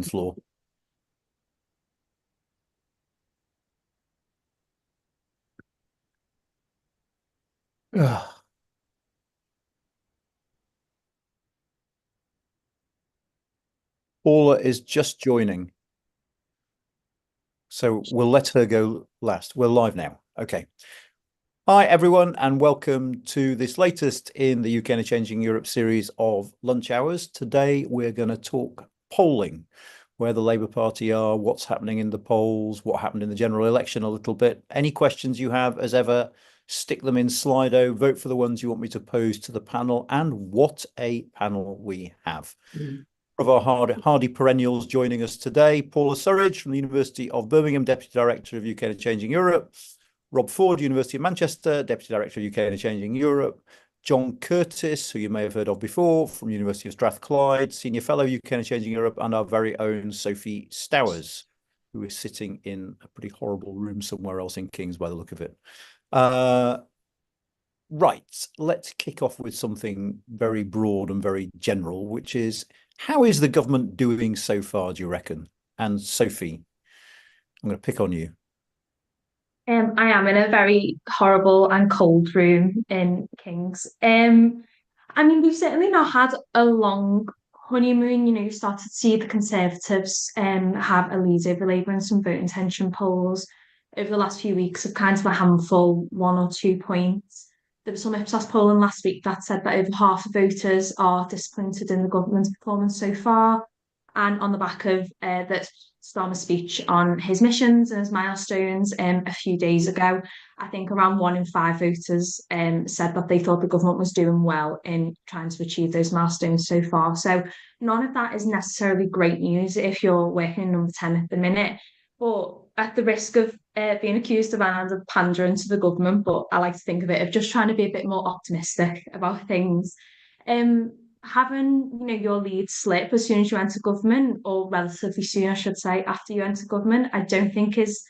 floor. Ugh. Paula is just joining, so we'll let her go last. We're live now. Okay. Hi, everyone, and welcome to this latest in the UK and a Changing Europe series of lunch hours. Today, we're going to talk polling, where the Labour Party are, what's happening in the polls, what happened in the general election a little bit. Any questions you have, as ever, stick them in Slido, vote for the ones you want me to pose to the panel, and what a panel we have. Of our hardy perennials joining us today, Paula Surridge from the University of Birmingham, Deputy Director of UK and a Changing Europe, Rob Ford, University of Manchester, Deputy Director of UK and a Changing Europe, John Curtice, who you may have heard of before, from University of Strathclyde, Senior Fellow UK and a Changing Europe, and our very own Sophie Stowers, who is sitting in a pretty horrible room somewhere else in Kings by the look of it. Right, let's kick off with something very broad and very general, which is, how is the government doing so far, do you reckon? And Sophie, I'm going to pick on you. I am in a very horrible and cold room in Kings. We've certainly not had a long honeymoon. You started to see the Conservatives have a lead over Labour in some vote intention polls over the last few weeks of kind of a handful, 1 or 2 points. There was some Ipsos polling last week that said that over half of voters are disappointed in the government's performance so far. And on the back of that Starmer speech on his missions and his milestones a few days ago, I think around 1 in 5 voters said that they thought the government was doing well in trying to achieve those milestones so far. So none of that is necessarily great news if you're working in number 10 at the minute. But at the risk of being accused of Anand of pandering to the government, but I like to think of it of just trying to be a bit more optimistic about things. Having your lead slip as soon as you enter government, or relatively soon I should say after you enter government, I don't think is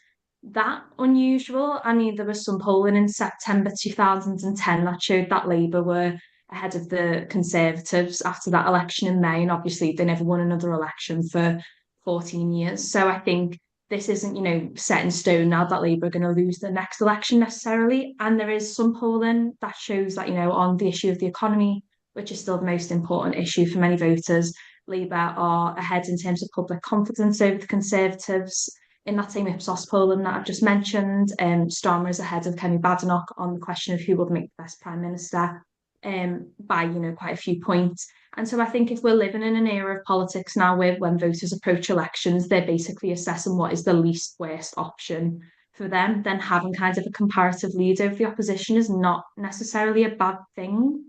that unusual. There was some polling in September 2010 that showed that Labour were ahead of the Conservatives after that election in May, and obviously they never won another election for 14 years. So I think this isn't set in stone now that Labour are going to lose the next election necessarily. And there is some polling that shows that on the issue of the economy, which is still the most important issue for many voters, Labour are ahead in terms of public confidence over the Conservatives. In that same Ipsos polling that I've just mentioned, Starmer is ahead of Kemi Badenoch on the question of who would make the best Prime Minister by quite a few points. And so I think if we're living in an era of politics now where when voters approach elections, they're basically assessing what is the least worst option for them, then having kind of a comparative lead over the opposition is not necessarily a bad thing.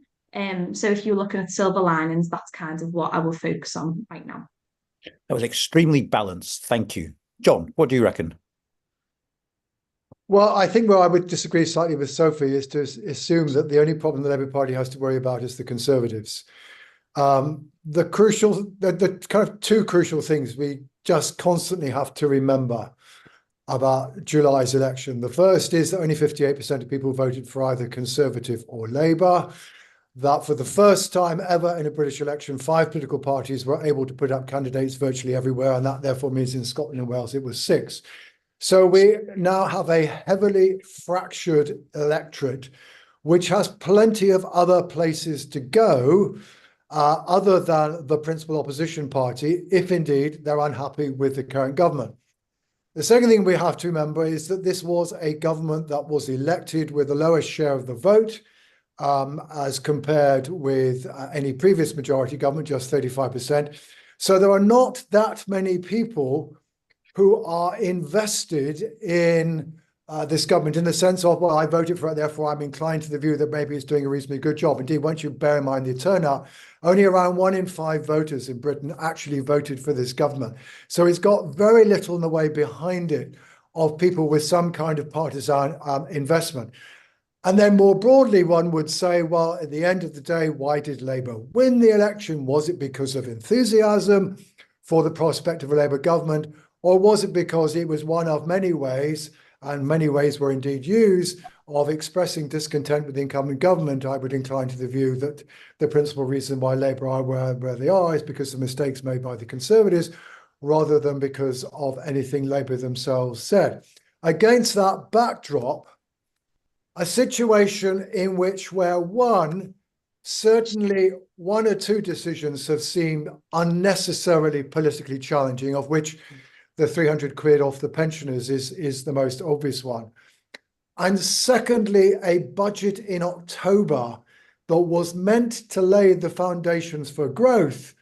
So if you're looking at silver linings, that's kind of what I will focus on right now. That was extremely balanced. Thank you. John, what do you reckon? Well, I think where I would disagree slightly with Sophie is to assume that the only problem the Labour Party has to worry about is the Conservatives. The kind of two crucial things we just constantly have to remember about July's election. The first is that only 58% of people voted for either Conservative or Labour. That for the first time ever in a British election, 5 political parties were able to put up candidates virtually everywhere, and that therefore means in Scotland and Wales it was 6. So we now have a heavily fractured electorate, which has plenty of other places to go other than the principal opposition party, if indeed they're unhappy with the current government. The second thing we have to remember is that this was a government that was elected with the lowest share of the vote, as compared with any previous majority government, just 35%. So there are not that many people who are invested in this government in the sense of, well, I voted for it, therefore I'm inclined to the view that maybe it's doing a reasonably good job. Indeed, once you bear in mind the turnout, only around 1 in 5 voters in Britain actually voted for this government. So it's got very little in the way behind it of people with some kind of partisan investment. And then more broadly, one would say, well, at the end of the day, why did Labour win the election? Was it because of enthusiasm for the prospect of a Labour government? Or was it because it was one of many ways, and many ways were indeed used, of expressing discontent with the incumbent government? I would incline to the view that the principal reason why Labour are where they are is because of mistakes made by the Conservatives. rather than because of anything Labour themselves said. Against that backdrop, a situation in which certainly one or two decisions have seemed unnecessarily politically challenging, of which the 300 quid off the pensioners is the most obvious one. And secondly, a budget in October that was meant to lay the foundations for growth.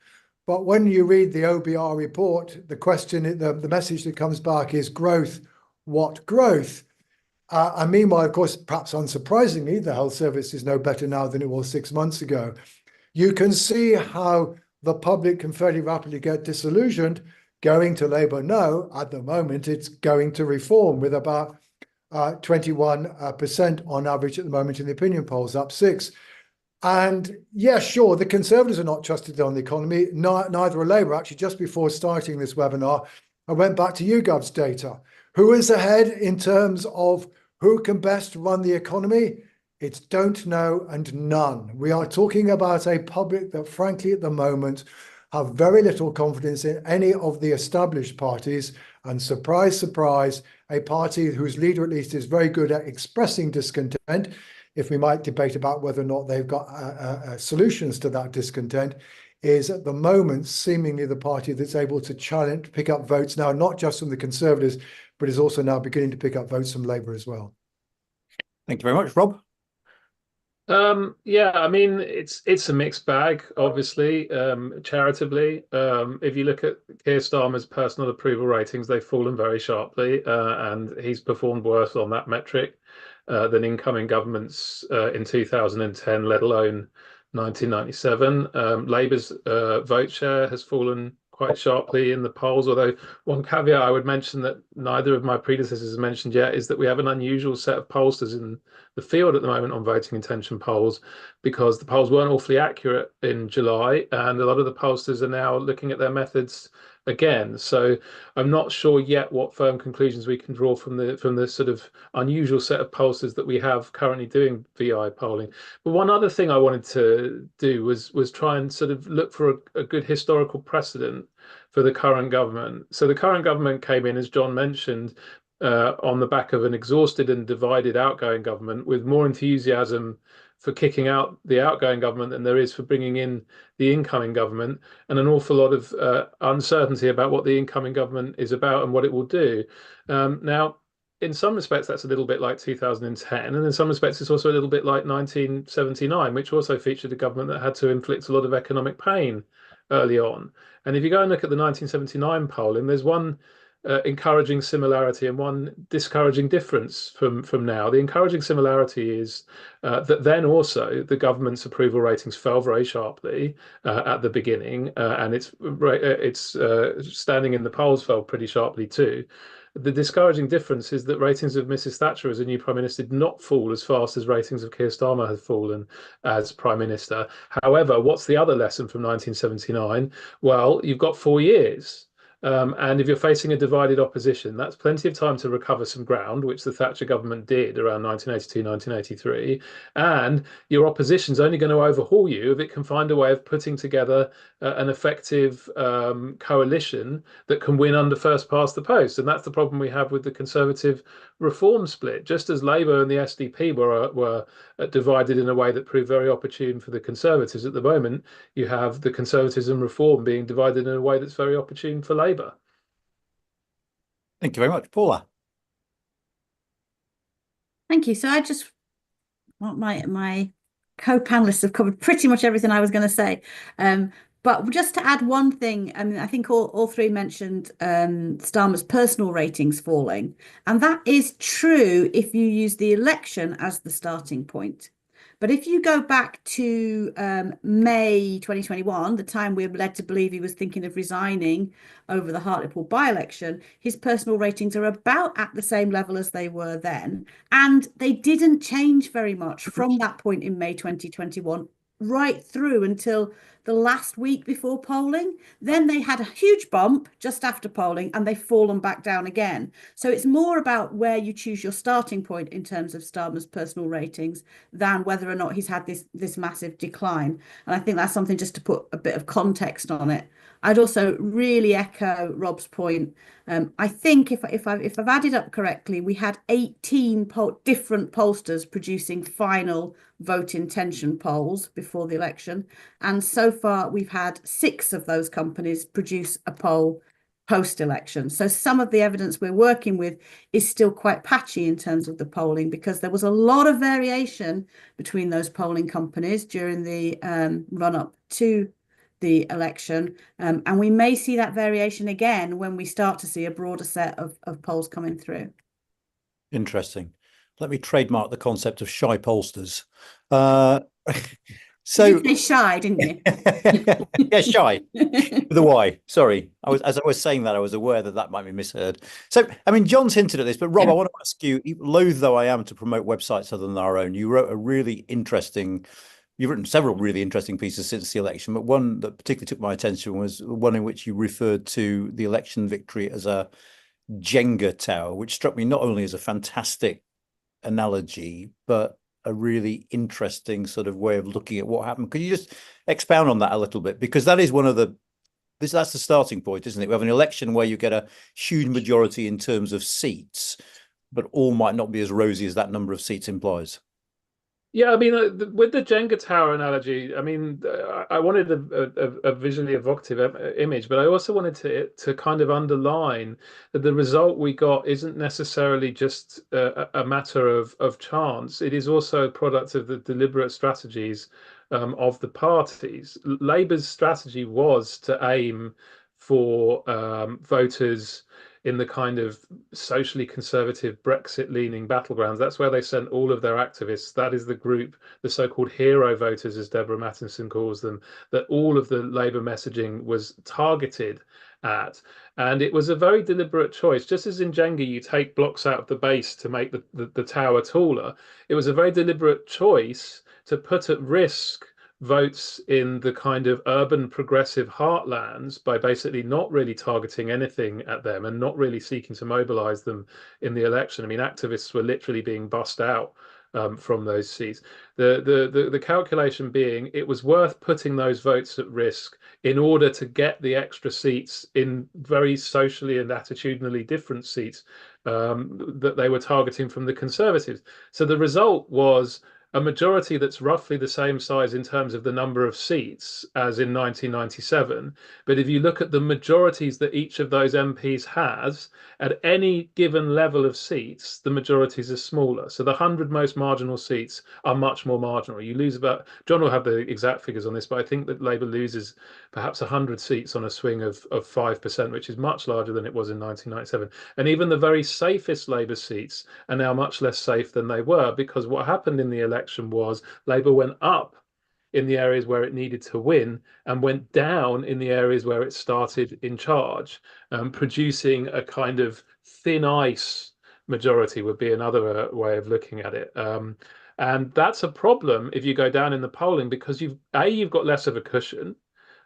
But when you read the OBR report, the message that comes back is growth. What growth? And meanwhile, of course, perhaps unsurprisingly, the health service is no better now than it was 6 months ago. You can see how the public can fairly rapidly get disillusioned. Going to Labour, no. At the moment, it's going to Reform with about 21% on average at the moment in the opinion polls, up 6. And yeah, sure, the Conservatives are not trusted on the economy, neither are Labour. Actually, just before starting this webinar, I went back to YouGov's data. Who is ahead in terms of who can best run the economy? It's don't know and none. We are talking about a public that, frankly, at the moment, have very little confidence in any of the established parties. And surprise, surprise, a party whose leader at least is very good at expressing discontent, if we might debate about whether or not they've got solutions to that discontent, is at the moment seemingly the party that's able to challenge, pick up votes now, not just from the Conservatives, but is also now beginning to pick up votes from Labour as well. Thank you very much, Rob. Yeah, I mean, it's a mixed bag, obviously, charitably. If you look at Keir Starmer's personal approval ratings, they've fallen very sharply, and he's performed worse on that metric than incoming governments in 2010, let alone 1997. Labour's vote share has fallen quite sharply in the polls, although one caveat I would mention that neither of my predecessors has mentioned yet is that we have an unusual set of pollsters in the field at the moment on voting intention polls, because the polls weren't awfully accurate in July, and a lot of the pollsters are now looking at their methods again. So I'm not sure yet what firm conclusions we can draw from the sort of unusual set of pollsters that we have currently doing VI polling. But one other thing I wanted to do was try and sort of look for a good historical precedent for the current government. So the current government came in, as John mentioned, on the back of an exhausted and divided outgoing government, with more enthusiasm for kicking out the outgoing government than there is for bringing in the incoming government, and an awful lot of uncertainty about what the incoming government is about and what it will do. Now, in some respects, that's a little bit like 2010, and in some respects, it's also a little bit like 1979, which also featured a government that had to inflict a lot of economic pain early on. And if you go and look at the 1979 polling, there's one encouraging similarity and one discouraging difference from now. The encouraging similarity is that then also the government's approval ratings fell very sharply at the beginning, and its standing in the polls fell pretty sharply too. The discouraging difference is that ratings of Mrs. Thatcher as a new Prime Minister did not fall as fast as ratings of Keir Starmer have fallen as Prime Minister. However, what's the other lesson from 1979? Well, you've got 4 years. And if you're facing a divided opposition, that's plenty of time to recover some ground, which the Thatcher government did around 1982, 1983. And your opposition's only going to overhaul you if it can find a way of putting together an effective coalition that can win under first past the post. And that's the problem we have with the Conservative Reform split. Just as Labour and the SDP were divided in a way that proved very opportune for the Conservatives, at the moment you have the Conservatives and Reform being divided in a way that's very opportune for Labour. Thank you very much, Paula. Thank you. So I just want my co-panelists have covered pretty much everything I was going to say. But just to add one thing, I mean, I think all three mentioned Starmer's personal ratings falling. And that is true if you use the election as the starting point. But if you go back to May 2021, the time we were led to believe he was thinking of resigning over the Hartlepool by-election, his personal ratings are about at the same level as they were then. And they didn't change very much from that point in May 2021 right through until the last week before polling. Then they had a huge bump just after polling and they've fallen back down again. So it's more about where you choose your starting point in terms of Starmer's personal ratings than whether or not he's had this massive decline. And I think that's something just to put a bit of context on it. I'd also really echo Rob's point. I think if I've added up correctly, we had 18 different pollsters producing final vote intention polls before the election, and so far we've had 6 of those companies produce a poll post-election. So some of the evidence we're working with is still quite patchy in terms of the polling, because there was a lot of variation between those polling companies during the run-up to the election, and we may see that variation again when we start to see a broader set of polls coming through. Interesting. Let me trademark the concept of shy pollsters. So you did say shy, didn't you? Yeah, shy with a Y. Sorry, as I was saying that, I was aware that that might be misheard. So, I mean, John's hinted at this, but Rob, I want to ask you, loath though I am to promote websites other than our own, you wrote a really interesting. You've written several really interesting pieces since the election, but one that particularly took my attention was one in which you referred to the election victory as a Jenga tower, which struck me not only as a fantastic analogy, but a really interesting sort of way of looking at what happened. Could you just expound on that a little bit? Because that is one of that's the starting point, isn't it? We have an election where you get a huge majority in terms of seats, but all might not be as rosy as that number of seats implies. Yeah, I mean, with the Jenga tower analogy, I mean, I wanted a visually evocative image, but I also wanted to kind of underline that the result we got isn't necessarily just a matter of chance. It is also a product of the deliberate strategies of the parties. Labour's strategy was to aim for voters in the kind of socially conservative Brexit-leaning battlegrounds. That's where they sent all of their activists. That is the group, the so-called hero voters, as Deborah Mattinson calls them, that all of the Labour messaging was targeted at. And it was a very deliberate choice. Just as in Jenga, you take blocks out of the base to make the tower taller, it was a very deliberate choice to put at risk votes in the kind of urban progressive heartlands by basically not really targeting anything at them and not really seeking to mobilize them in the election. I mean, activists were literally being bussed out from those seats. The calculation being it was worth putting those votes at risk in order to get the extra seats in very socially and attitudinally different seats that they were targeting from the Conservatives. So the result was a majority that's roughly the same size in terms of the number of seats as in 1997. But if you look at the majorities that each of those MPs has, at any given level of seats, the majorities are smaller. So the 100 most marginal seats are much more marginal. You lose about, John will have the exact figures on this, but I think that Labour loses perhaps 100 seats on a swing of 5%, which is much larger than it was in 1997. And even the very safest Labour seats are now much less safe than they were, because what happened in the election was Labour went up in the areas where it needed to win and went down in the areas where it started in charge, producing a kind of thin ice majority would be another way of looking at it. And that's a problem if you go down in the polling, because you've got less of a cushion.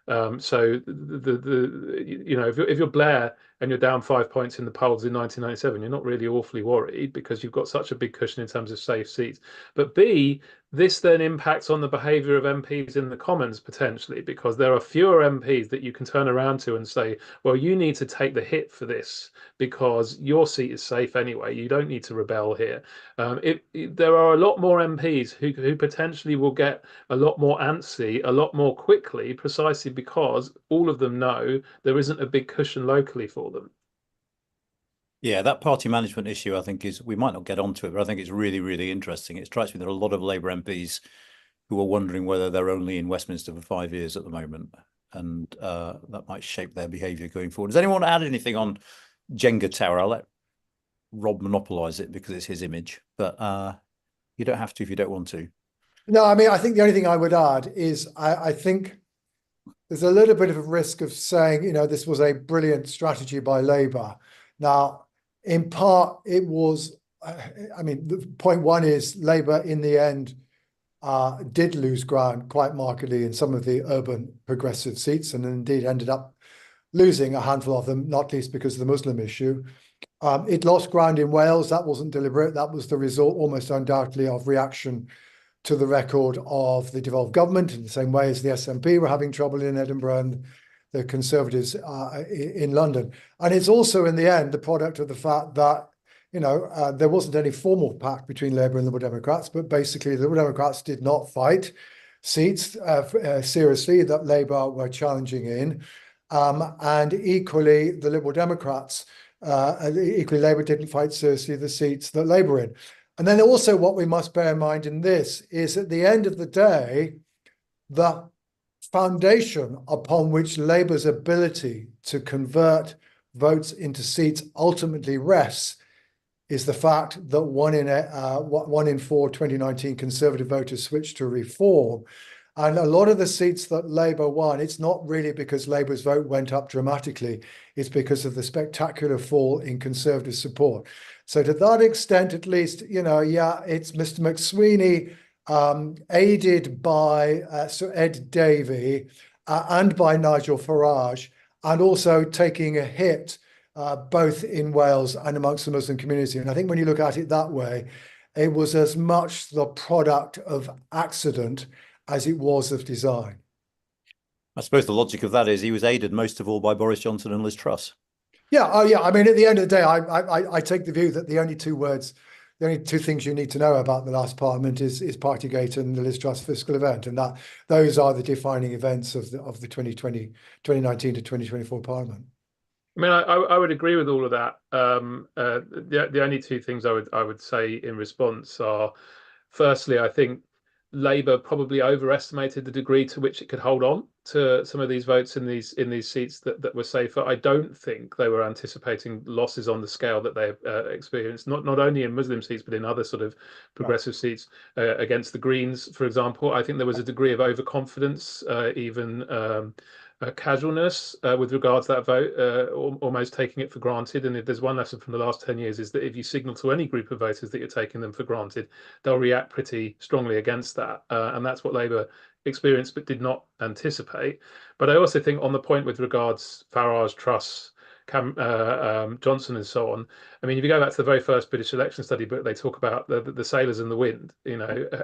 So if you're Blair and you're down 5 points in the polls in 1997, you're not really awfully worried because you've got such a big cushion in terms of safe seats. But B, this then impacts on the behaviour of MPs in the Commons potentially, because there are fewer MPs that you can turn around to and say, well, you need to take the hit for this because your seat is safe anyway. You don't need to rebel here. There are a lot more MPs who potentially will get a lot more antsy a lot more quickly, precisely because all of them know there isn't a big cushion locally for them. Yeah, that party management issue, I think, we might not get onto it, but I think it's really, really interesting. It strikes me there are a lot of Labour MPs who are wondering whether they're only in Westminster for 5 years at the moment, and that might shape their behaviour going forward. Does anyone add anything on Jenga Tower? I'll let Rob monopolise it because it's his image, but you don't have to if you don't want to. No, I mean, I think the only thing I would add is I think there's a little bit of a risk of saying, this was a brilliant strategy by Labour. Now, in part, it was, point one is Labour in the end did lose ground quite markedly in some of the urban progressive seats, and indeed ended up losing a handful of them, not least because of the Muslim issue. It lost ground in Wales. That wasn't deliberate. That was the result, almost undoubtedly, of reaction to the record of the devolved government, in the same way as the SNP were having trouble in Edinburgh the Conservatives in London. And it's also, in the end, the product of the fact that, there wasn't any formal pact between Labour and Liberal Democrats, but basically the Liberal Democrats did not fight seats seriously that Labour were challenging in. And equally, the Liberal Democrats, equally Labour didn't fight seriously the seats that Labour were in. And then also what we must bear in mind in this is, at the end of the day, the foundation upon which Labour's ability to convert votes into seats ultimately rests is the fact that one in four 2019 Conservative voters switched to Reform. And a lot of the seats that Labour won, it's not really because Labour's vote went up dramatically, it's because of the spectacular fall in Conservative support. So to that extent, at least, it's Mr. McSweeney, aided by Sir Ed Davey and by Nigel Farage, and also taking a hit both in Wales and amongst the Muslim community. And I think when you look at it that way, it was as much the product of accident as it was of design. I suppose the logic of that is he was aided most of all by Boris Johnson and Liz Truss. Yeah, oh yeah. I mean, at the end of the day, I take the view that the only two things you need to know about the last Parliament is Partygate and the Liz Truss fiscal event, and that those are the defining events of the 2019 to 2024 Parliament. I mean, I would agree with all of that. The only two things I would say in response are, firstly, I think Labour probably overestimated the degree to which it could hold on to some of these votes in these seats that were safer. I don't think they were anticipating losses on the scale that they experienced, not only in Muslim seats, but in other sort of progressive seats against the Greens, for example. I think there was a degree of overconfidence, even casualness with regards to that vote, almost taking it for granted. And if there's one lesson from the last 10 years, is that if you signal to any group of voters that you're taking them for granted, they'll react pretty strongly against that. And that's what Labour experienced but did not anticipate. But I also think on the point with regards Farage, Truss, Johnson and so on, I mean, if you go back to the very first British election study book, they talk about the sailors and the wind.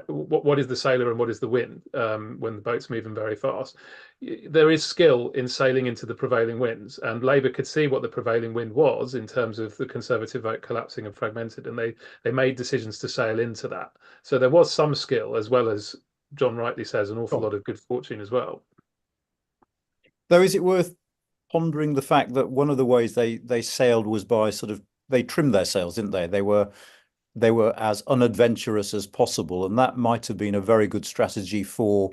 What is the sailor and what is the wind when the boat's moving very fast? There is skill in sailing into the prevailing winds, and Labour could see what the prevailing wind was in terms of the Conservative vote collapsing and fragmented, and they made decisions to sail into that. So there was some skill, as well as John rightly says, an awful lot of good fortune as well. Though, is it worth pondering the fact that one of the ways they sailed was by they trimmed their sails, didn't they? They were as unadventurous as possible, and that might have been a very good strategy for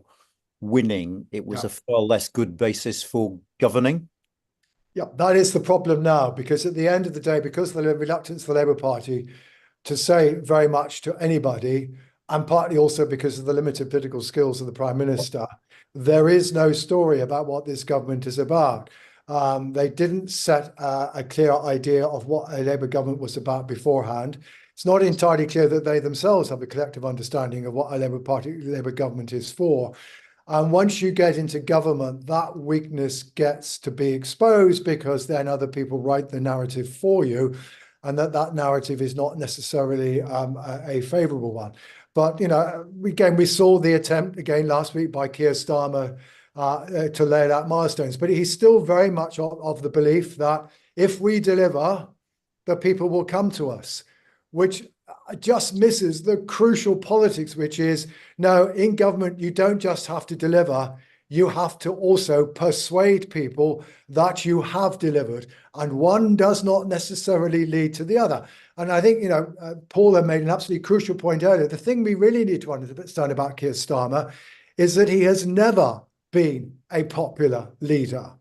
winning. It was a far less good basis for governing. Yeah, that is the problem now, because at the end of the day, because of the reluctance of the Labour Party to say very much to anybody, and partly also because of the limited political skills of the Prime Minister, there is no story about what this government is about. They didn't set a clear idea of what a Labour government was about beforehand. It's not entirely clear that they themselves have a collective understanding of what a Labour government is for. And once you get into government, that weakness gets to be exposed, because then other people write the narrative for you, and that narrative is not necessarily a favourable one. But, again, we saw the attempt again last week by Keir Starmer to lay out milestones, but he's still very much of the belief that if we deliver, the people will come to us, which just misses the crucial politics, which is, no, in government, you don't just have to deliver, you have to also persuade people that you have delivered, and one does not necessarily lead to the other. And I think, Paula made an absolutely crucial point earlier. The thing we really need to understand about Keir Starmer is that he has never been a popular leader.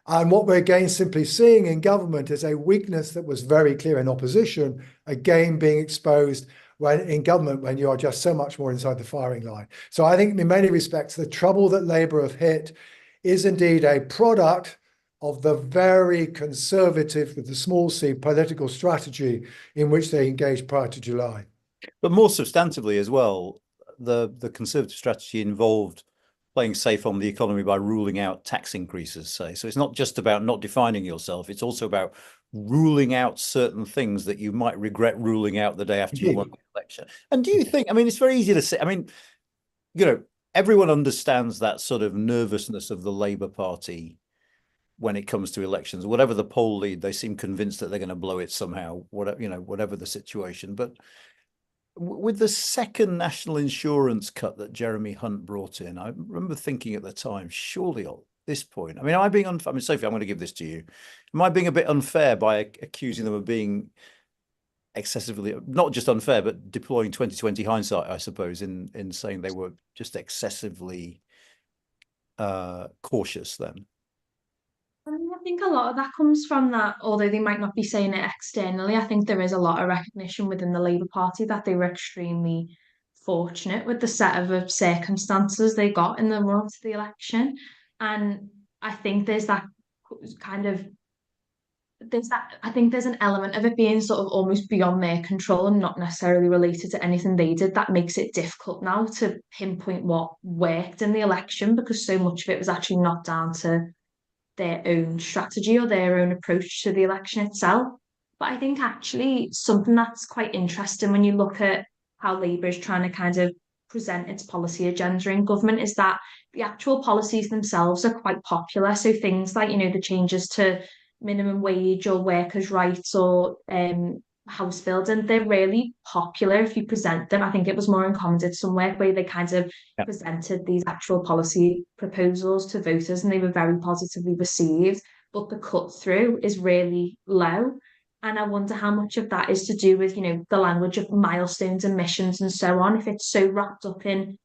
And what we're again simply seeing in government is a weakness that was very clear in opposition, again being exposed when in government, when you are just so much more inside the firing line. So I think in many respects, the trouble that Labour have hit is indeed a product of the very conservative, with the small c, political strategy in which they engaged prior to July. But more substantively as well, the Conservative strategy involved playing safe on the economy by ruling out tax increases, say. So it's not just about not defining yourself, it's also about ruling out certain things that you might regret ruling out the day after you won the election. And do you think, I mean, it's very easy to say, I mean, everyone understands that sort of nervousness of the Labour Party when it comes to elections. Whatever the poll lead, they seem convinced that they're going to blow it somehow, whatever, whatever the situation. But with the second national insurance cut that Jeremy Hunt brought in, I remember thinking at the time, surely at this point, I mean, am I being unfair? I mean, Sophie, I'm going to give this to you. Am I being a bit unfair by accusing them of being excessively, not just unfair, but deploying 2020 hindsight, I suppose, in saying they were just excessively cautious then? I think a lot of that comes from that, although they might not be saying it externally, I think there is a lot of recognition within the Labour Party that they were extremely fortunate with the set of circumstances they got in the run to the election. And I think there's that kind of I think there's an element of it being sort of almost beyond their control and not necessarily related to anything they did that makes it difficult now to pinpoint what worked in the election, because so much of it was actually not down to their own strategy or their own approach to the election itself. But I think actually something that's quite interesting when you look at how Labour is trying to kind of present its policy agenda in government is that the actual policies themselves are quite popular. So things like, the changes to minimum wage or workers' rights or house building, they're really popular if you present them. I think it was more in Commons did some work where they kind of presented these actual policy proposals to voters and they were very positively received, but the cut through is really low. And I wonder how much of that is to do with, the language of milestones and missions and so on. If it's so wrapped up in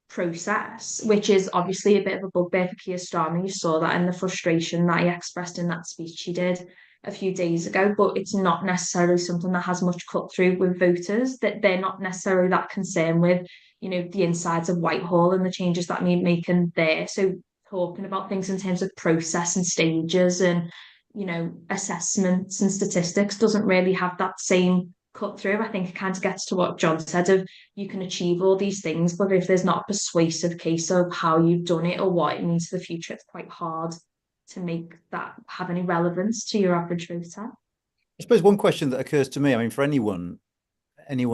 process, which is obviously a bit of a bugbear for Keir Starmer. You saw that in the frustration that he expressed in that speech he did a few days ago, but it's not necessarily something that has much cut through with voters, that they're not necessarily that concerned with, the insides of Whitehall and the changes that need making there. So talking about things in terms of process and stages and, assessments and statistics doesn't really have that same cut through. I think it kind of gets to what John said of you can achieve all these things, but if there's not a persuasive case of how you've done it or what it means for the future, it's quite hard to make that have any relevance to your average voter. I suppose one question that occurs to me, I mean, for any one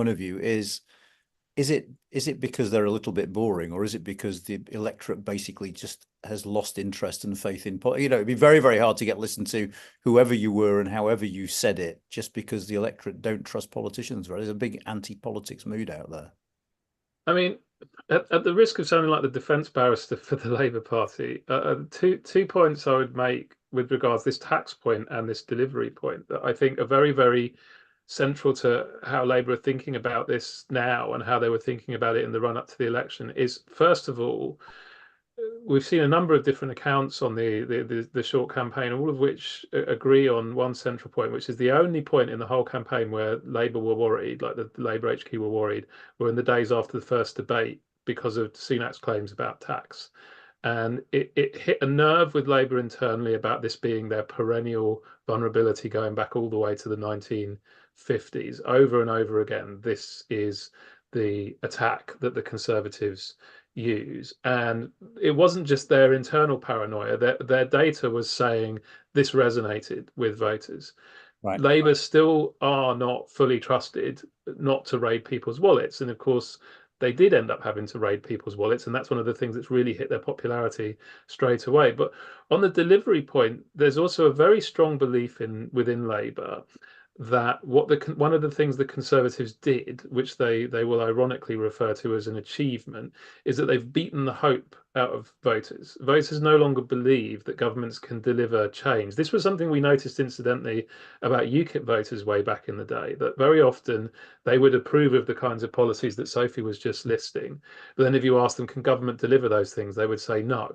of you, is it because they're a little bit boring, or is it because the electorate basically just has lost interest and faith in it'd be very, very hard to get listened to, whoever you were and however you said it, just because the electorate don't trust politicians, right? There's a big anti-politics mood out there. I mean, at the risk of sounding like the defence barrister for the Labour Party, two points I would make with regards to this tax point and this delivery point that I think are very, very central to how Labour are thinking about this now and how they were thinking about it in the run up to the election is, first of all, we've seen a number of different accounts on the short campaign, all of which agree on one central point, which is the only point in the whole campaign where Labour were worried, like the Labour HQ were worried, were in the days after the first debate because of Sunak's claims about tax. And it hit a nerve with Labour internally about this being their perennial vulnerability going back all the way to the 1950s. Over and over again, this is the attack that the Conservatives use. And it wasn't just their internal paranoia, their data was saying this resonated with voters. Right. Labour still are not fully trusted not to raid people's wallets. And of course, they did end up having to raid people's wallets. And that's one of the things that's really hit their popularity straight away. But on the delivery point, there's also a very strong belief within Labour that one of the things the Conservatives did, which they will ironically refer to as an achievement, is that they've beaten the hope out of voters. Voters no longer believe that governments can deliver change. This was something we noticed incidentally about UKIP voters way back in the day, that very often they would approve of the kinds of policies that Sophie was just listing. But then if you ask them, can government deliver those things, they would say no.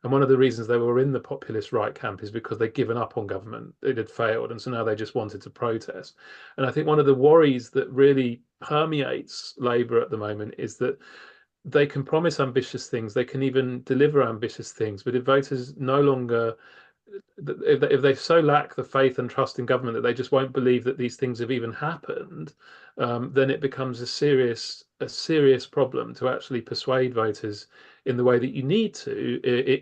And one of the reasons they were in the populist right camp is because they'd given up on government. It had failed. And so now they just wanted to protest. And I think one of the worries that really permeates Labour at the moment is that they can promise ambitious things. They can even deliver ambitious things. But if voters no longer, if they so lack the faith and trust in government that they just won't believe that these things have even happened, then it becomes a serious problem to actually persuade voters in the way that you need to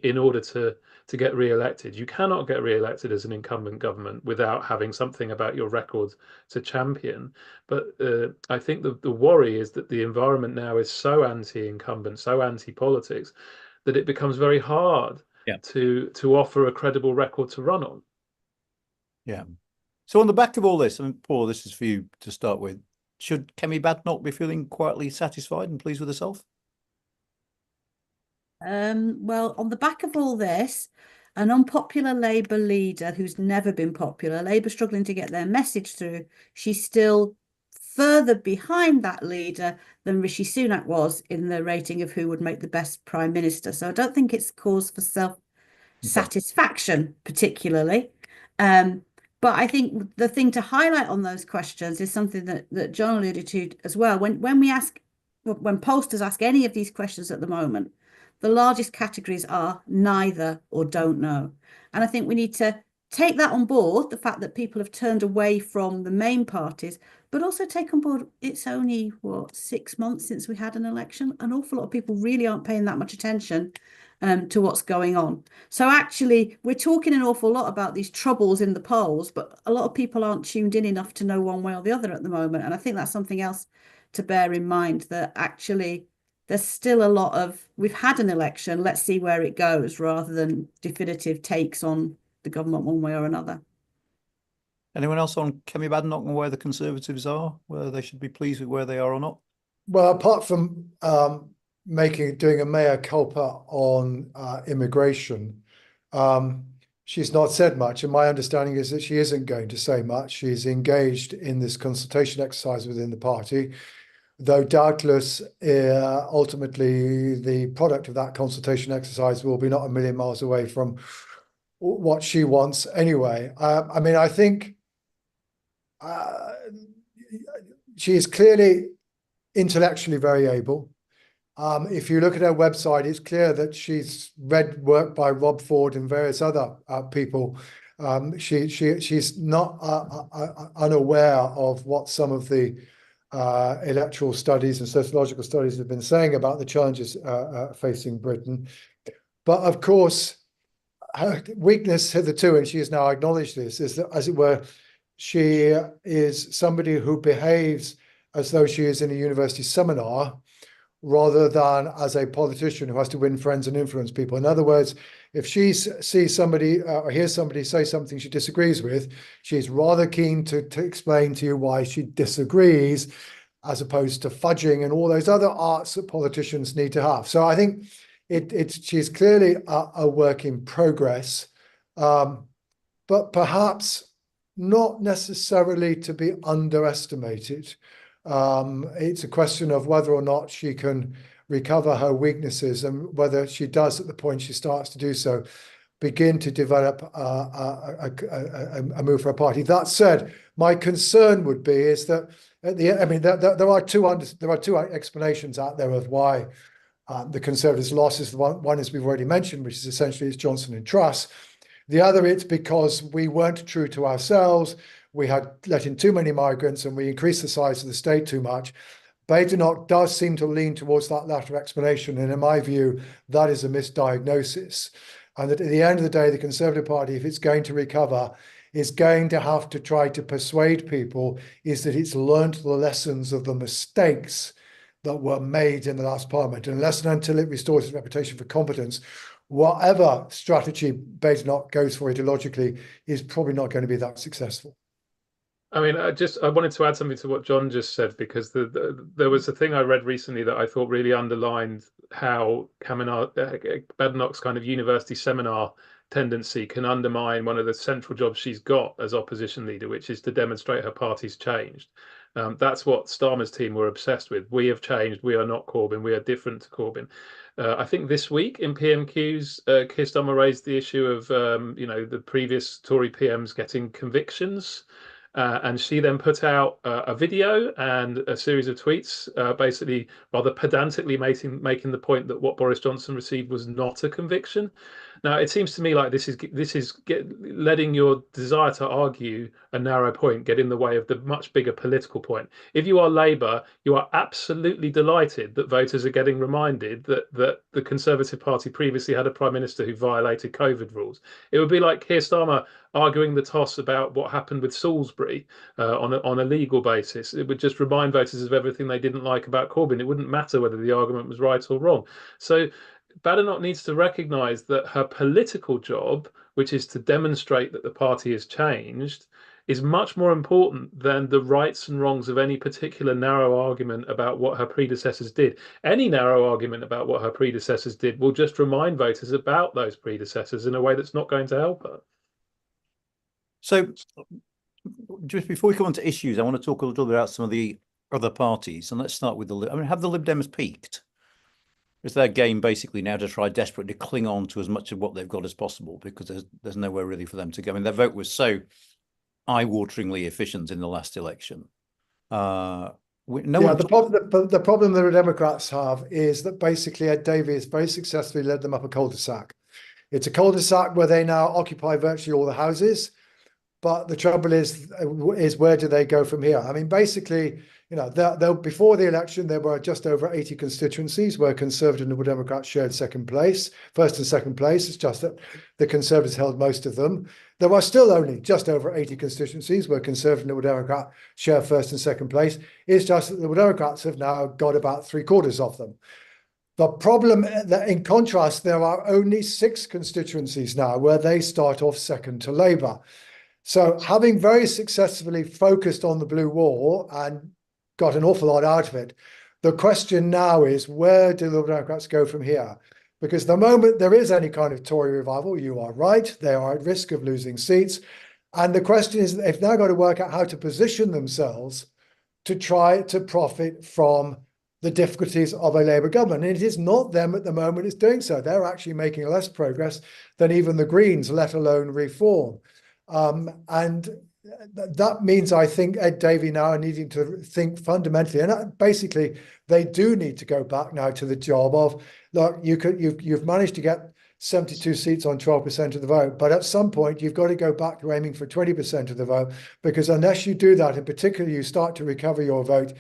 in order to get re-elected. You cannot get re-elected as an incumbent government without having something about your record to champion. But I think the worry is that the environment now is so anti-incumbent, so anti-politics, that it becomes very hard to offer a credible record to run on. Yeah. So on the back of all this, and Paul, this is for you to start with, should Kemi Badenoch be feeling quietly satisfied and pleased with herself? Well, on the back of all this, an unpopular Labour leader who's never been popular, Labour struggling to get their message through, she's still further behind that leader than Rishi Sunak was in the rating of who would make the best Prime Minister. So I don't think it's cause for self-satisfaction particularly. But I think the thing to highlight on those questions is something that John alluded to as well. When pollsters ask any of these questions at the moment, the largest categories are neither or don't know. And I think we need to take that on board, the fact that people have turned away from the main parties, but also take on board it's only, 6 months since we had an election. An awful lot of people really aren't paying that much attention to what's going on. So actually, we're talking an awful lot about these troubles in the polls, but a lot of people aren't tuned in enough to know one way or the other at the moment. And I think that's something else to bear in mind, that actually there's still a lot of, we've had an election, let's see where it goes, rather than definitive takes on the government one way or another. Anyone else on Kemi Badenoch and where the Conservatives are, whether they should be pleased with where they are or not? Well, apart from doing a mea culpa on immigration, she's not said much, and my understanding is that she isn't going to say much. She's engaged in this consultation exercise within the party, though doubtless ultimately the product of that consultation exercise will be not a million miles away from what she wants anyway. I mean, I think she is clearly intellectually very able. If you look at her website, it's clear that she's read work by Rob Ford and various other people. She's not unaware of what some of the electoral studies and sociological studies have been saying about the challenges facing Britain. But of course, her weakness hitherto, and she has now acknowledged this, is that, as it were, she is somebody who behaves as though she is in a university seminar rather than as a politician who has to win friends and influence people. In other words, if she sees somebody or hears somebody say something she disagrees with, she's rather keen to explain to you why she disagrees, as opposed to fudging and all those other arts that politicians need to have. So I think she's clearly a work in progress, but perhaps not necessarily to be underestimated. It's a question of whether or not she can recover her weaknesses, and whether she does, at the point she starts to do so, begin to develop a move for a party. That said, my concern would be is that at the end, I mean, there are two explanations out there of why the Conservatives' loss is one is we've already mentioned, which is essentially it's Johnson and Truss. The other, it's because we weren't true to ourselves. We had let in too many migrants and we increased the size of the state too much. Badenoch does seem to lean towards that latter explanation. And in my view, that is a misdiagnosis. And that at the end of the day, the Conservative Party, if it's going to recover, is going to have to try to persuade people is that it's learned the lessons of the mistakes that were made in the last Parliament. And unless and until it restores its reputation for competence, whatever strategy Badenoch goes for ideologically is probably not going to be that successful. I mean, I wanted to add something to what John just said, because there was a thing I read recently that I thought really underlined how Badenoch's kind of university seminar tendency can undermine one of the central jobs she's got as opposition leader, which is to demonstrate her party's changed. That's what Starmer's team were obsessed with. We have changed. We are not Corbyn. We are different to Corbyn. I think this week in PMQs, Keir Starmer raised the issue of the previous Tory PMs getting convictions. And she then put out a video and a series of tweets, basically rather pedantically making the point that what Boris Johnson received was not a conviction. Now, it seems to me like this is letting your desire to argue a narrow point get in the way of the much bigger political point. If you are Labour, you are absolutely delighted that voters are getting reminded that the Conservative Party previously had a Prime Minister who violated COVID rules. It would be like Keir Starmer arguing the toss about what happened with Salisbury on a legal basis. It would just remind voters of everything they didn't like about Corbyn. It wouldn't matter whether the argument was right or wrong. So Badenoch needs to recognise that her political job, which is to demonstrate that the party has changed, is much more important than the rights and wrongs of any particular narrow argument about what her predecessors did. Any narrow argument about what her predecessors did will just remind voters about those predecessors in a way that's not going to help her. So just before we come on to issues, I want to talk a little bit about some of the other parties, and let's start with have the Lib Dems peaked? Is their game basically now to try desperately to cling on to as much of what they've got as possible, because there's nowhere really for them to go? I mean, their vote was so eye-wateringly efficient in the last election. The problem that the Democrats have is that basically Ed Davey has very successfully led them up a cul-de-sac. It's a cul-de-sac where they now occupy virtually all the houses. But the trouble is where do they go from here? I mean, basically, you know, before the election, there were just over 80 constituencies where Conservative and Liberal Democrats shared first and second place. It's just that the Conservatives held most of them. There are still only just over 80 constituencies where Conservative and Liberal Democrats share first and second place. It's just that the Liberal Democrats have now got about 3/4 of them. The problem that, in contrast, there are only 6 constituencies now where they start off second to Labour. So having very successfully focused on the blue wall and got an awful lot out of it, the question now is, where do the Liberal Democrats go from here? Because the moment there is any kind of Tory revival, you are right, they are at risk of losing seats. And the question is, they've now got to work out how to position themselves to try to profit from the difficulties of a Labour government. And it is not them at the moment is doing so. They're actually making less progress than even the Greens, let alone Reform. And that means, I think, Ed Davey now are needing to think fundamentally, and basically they do need to go back now to the job of, look, you've managed to get 72 seats on 12% of the vote, but at some point you've got to go back to aiming for 20% of the vote, because unless you do that, and particularly you start to recover your vote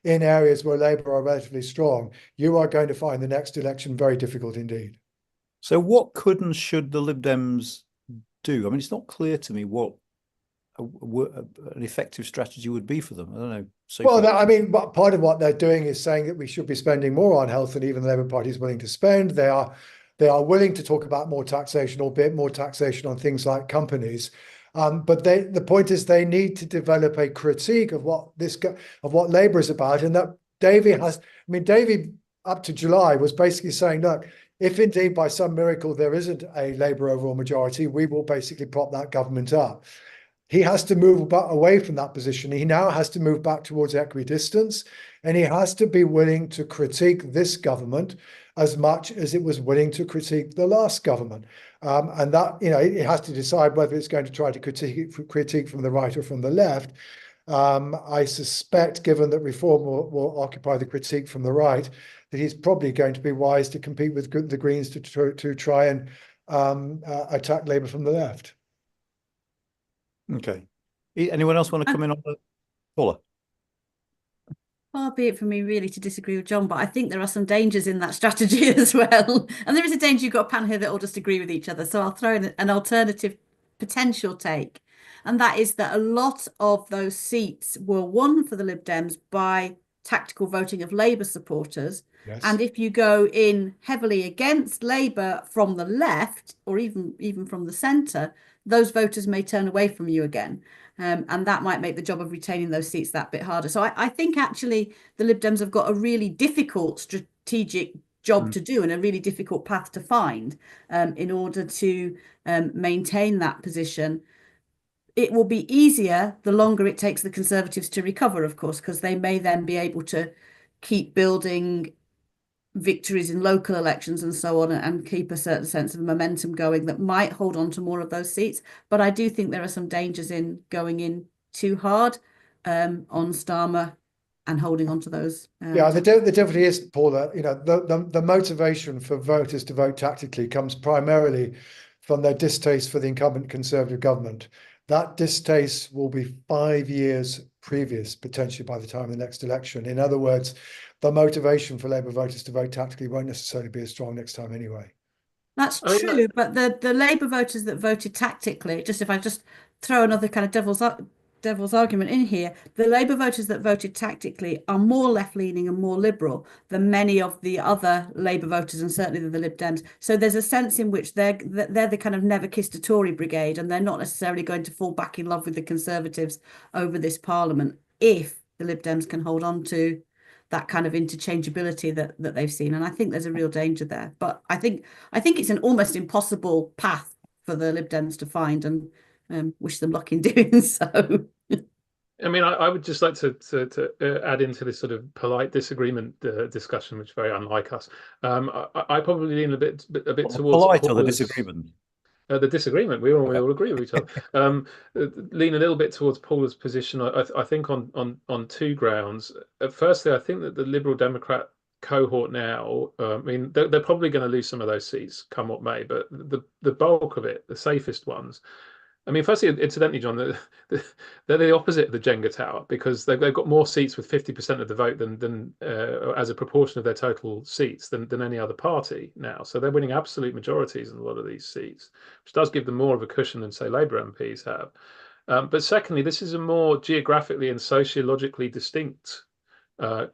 in areas where Labour are relatively strong, you are going to find the next election very difficult indeed. So what could and should the Lib Dems do? I mean, it's not clear to me what an effective strategy would be for them. I don't know. Sophie. Well, I mean, part of what they're doing is saying that we should be spending more on health than even the Labour Party is willing to spend. They are willing to talk about more taxation, albeit more taxation on things like companies. But the point is they need to develop a critique of what Labour is about, and that Davey up to July was basically saying, look, if indeed by some miracle there isn't a Labour overall majority, we will basically prop that government up. He has to move away from that position. He now has to move back towards equidistance, and he has to be willing to critique this government as much as it was willing to critique the last government. And that, you know, it has to decide whether it's going to try to critique from the right or from the left. I suspect, given that Reform will occupy the critique from the right, that he's probably going to be wise to compete with the Greens to try and attack Labour from the left. Okay. Anyone else want to come in on the Paula? Far be it from me really to disagree with John, but I think there are some dangers in that strategy as well. And there is a danger you've got a panel here that all just agree with each other. So I'll throw in an alternative potential take. And that is that a lot of those seats were won for the Lib Dems by tactical voting of Labour supporters. Yes. And if you go in heavily against Labour from the left, or even from the centre, those voters may turn away from you again. And that might make the job of retaining those seats that bit harder. So I think actually the Lib Dems have got a really difficult strategic job to do and a really difficult path to find in order to maintain that position. It will be easier the longer it takes the Conservatives to recover, of course, because they may then be able to keep building victories in local elections and so on, and keep a certain sense of momentum going that might hold on to more of those seats. But I do think there are some dangers in going in too hard on Starmer and holding on to those. Yeah, the difficulty is, Paula, you know, the motivation for voters to vote tactically comes primarily from their distaste for the incumbent Conservative government. That distaste will be 5 years previous, potentially, by the time of the next election. In other words, the motivation for Labour voters to vote tactically won't necessarily be as strong next time anyway. That's true, but the Labour voters that voted tactically, if I just throw another kind of devil's devil's argument in here, the Labour voters that voted tactically are more left-leaning and more liberal than many of the other Labour voters, and certainly the Lib Dems. So there's a sense in which they're the kind of never kissed a Tory brigade, and they're not necessarily going to fall back in love with the Conservatives over this Parliament if the Lib Dems can hold on to that kind of interchangeability that they've seen. And I think there's a real danger there. But I think it's an almost impossible path for the Lib Dems to find, and wish them luck in doing so. I mean, I would just like to add into this sort of polite disagreement discussion, which is very unlike us. I probably lean a bit towards polite or the Paula's, disagreement. The disagreement. We all agree with each other. Lean a little bit towards Paula's position. I think on two grounds. Firstly, I think that the Liberal Democrat cohort now, I mean, they're probably going to lose some of those seats, come what may, but the bulk of it, the safest ones. I mean, firstly, incidentally, John, they're the opposite of the Jenga tower, because they've got more seats with 50% of the vote than as a proportion of their total seats than any other party now. So they're winning absolute majorities in a lot of these seats, which does give them more of a cushion than, say, Labour MPs have. But secondly, this is a more geographically and sociologically distinct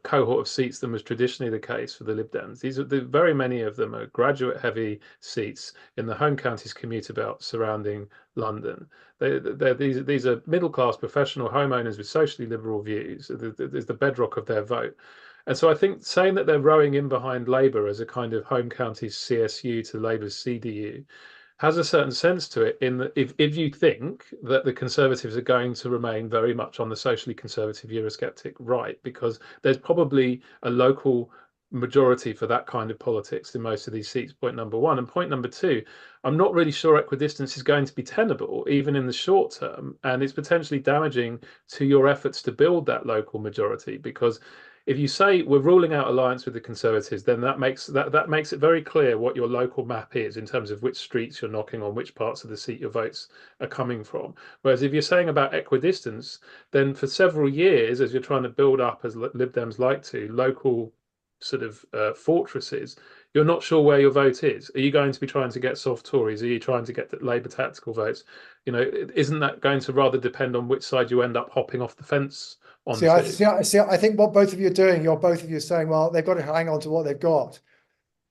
cohort of seats than was traditionally the case for the Lib Dems. Very many of them are graduate-heavy seats in the home counties commuter belt surrounding London. These are middle-class professional homeowners with socially liberal views. Is the bedrock of their vote. And so I think saying that they're rowing in behind Labour as a kind of home counties CSU to Labour's CDU has a certain sense to it, in that if you think that the Conservatives are going to remain very much on the socially conservative Eurosceptic right, because there's probably a local majority for that kind of politics in most of these seats, point number one. And point number two, I'm not really sure equidistance is going to be tenable, even in the short term, and it's potentially damaging to your efforts to build that local majority, because if you say we're ruling out alliance with the Conservatives, then that makes it very clear what your local map is in terms of which streets you're knocking on, which parts of the seat your votes are coming from. Whereas if you're saying about equidistance, then for several years, as you're trying to build up, as Lib Dems like to, local sort of fortresses, you're not sure where your vote is. Are you going to be trying to get soft Tories? Are you trying to get Labour tactical votes? You know, isn't that going to rather depend on which side you end up hopping off the fence onto? I think what both of you are doing, both of you saying, well, they've got to hang on to what they've got.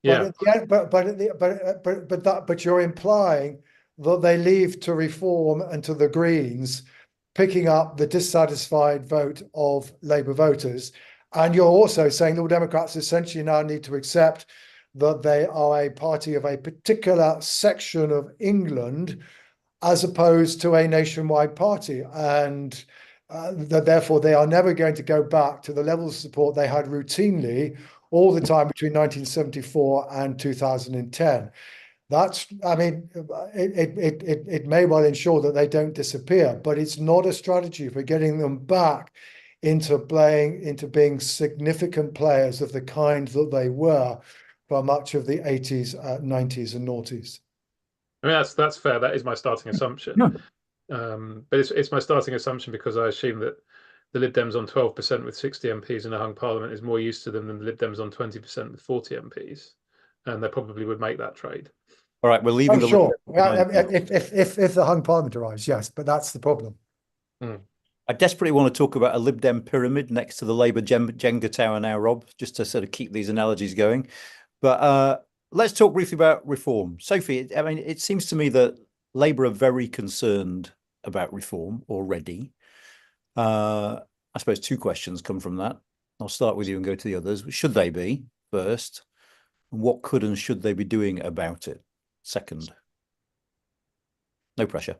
Yeah. But you're implying that they leave to Reform and to the Greens, picking up the dissatisfied vote of Labour voters. And you're also saying Liberal Democrats essentially now need to accept that they are a party of a particular section of England, as opposed to a nationwide party, and that therefore they are never going to go back to the levels of support they had routinely all the time between 1974 and 2010. I mean, it may well ensure that they don't disappear, but it's not a strategy for getting them back into being significant players of the kind that they were for much of the 80s, 90s and noughties. I mean, that's fair. That is my starting assumption. But it's my starting assumption because I assume that the Lib Dems on 12% with 60 MPs in a hung parliament is more used to them than the Lib Dems on 20% with 40 MPs, and they probably would make that trade. All right, we're leaving. Sure. If the hung parliament arrives, yes, but that's the problem. I desperately want to talk about a Lib Dem pyramid next to the Labour Jenga tower now, Rob, just to sort of keep these analogies going. But let's talk briefly about reform. Sophie, I mean, it seems to me that Labour are very concerned about reform already. I suppose two questions come from that. I'll start with you and go to the others. Should they be first? And what could and should they be doing about it second? No pressure.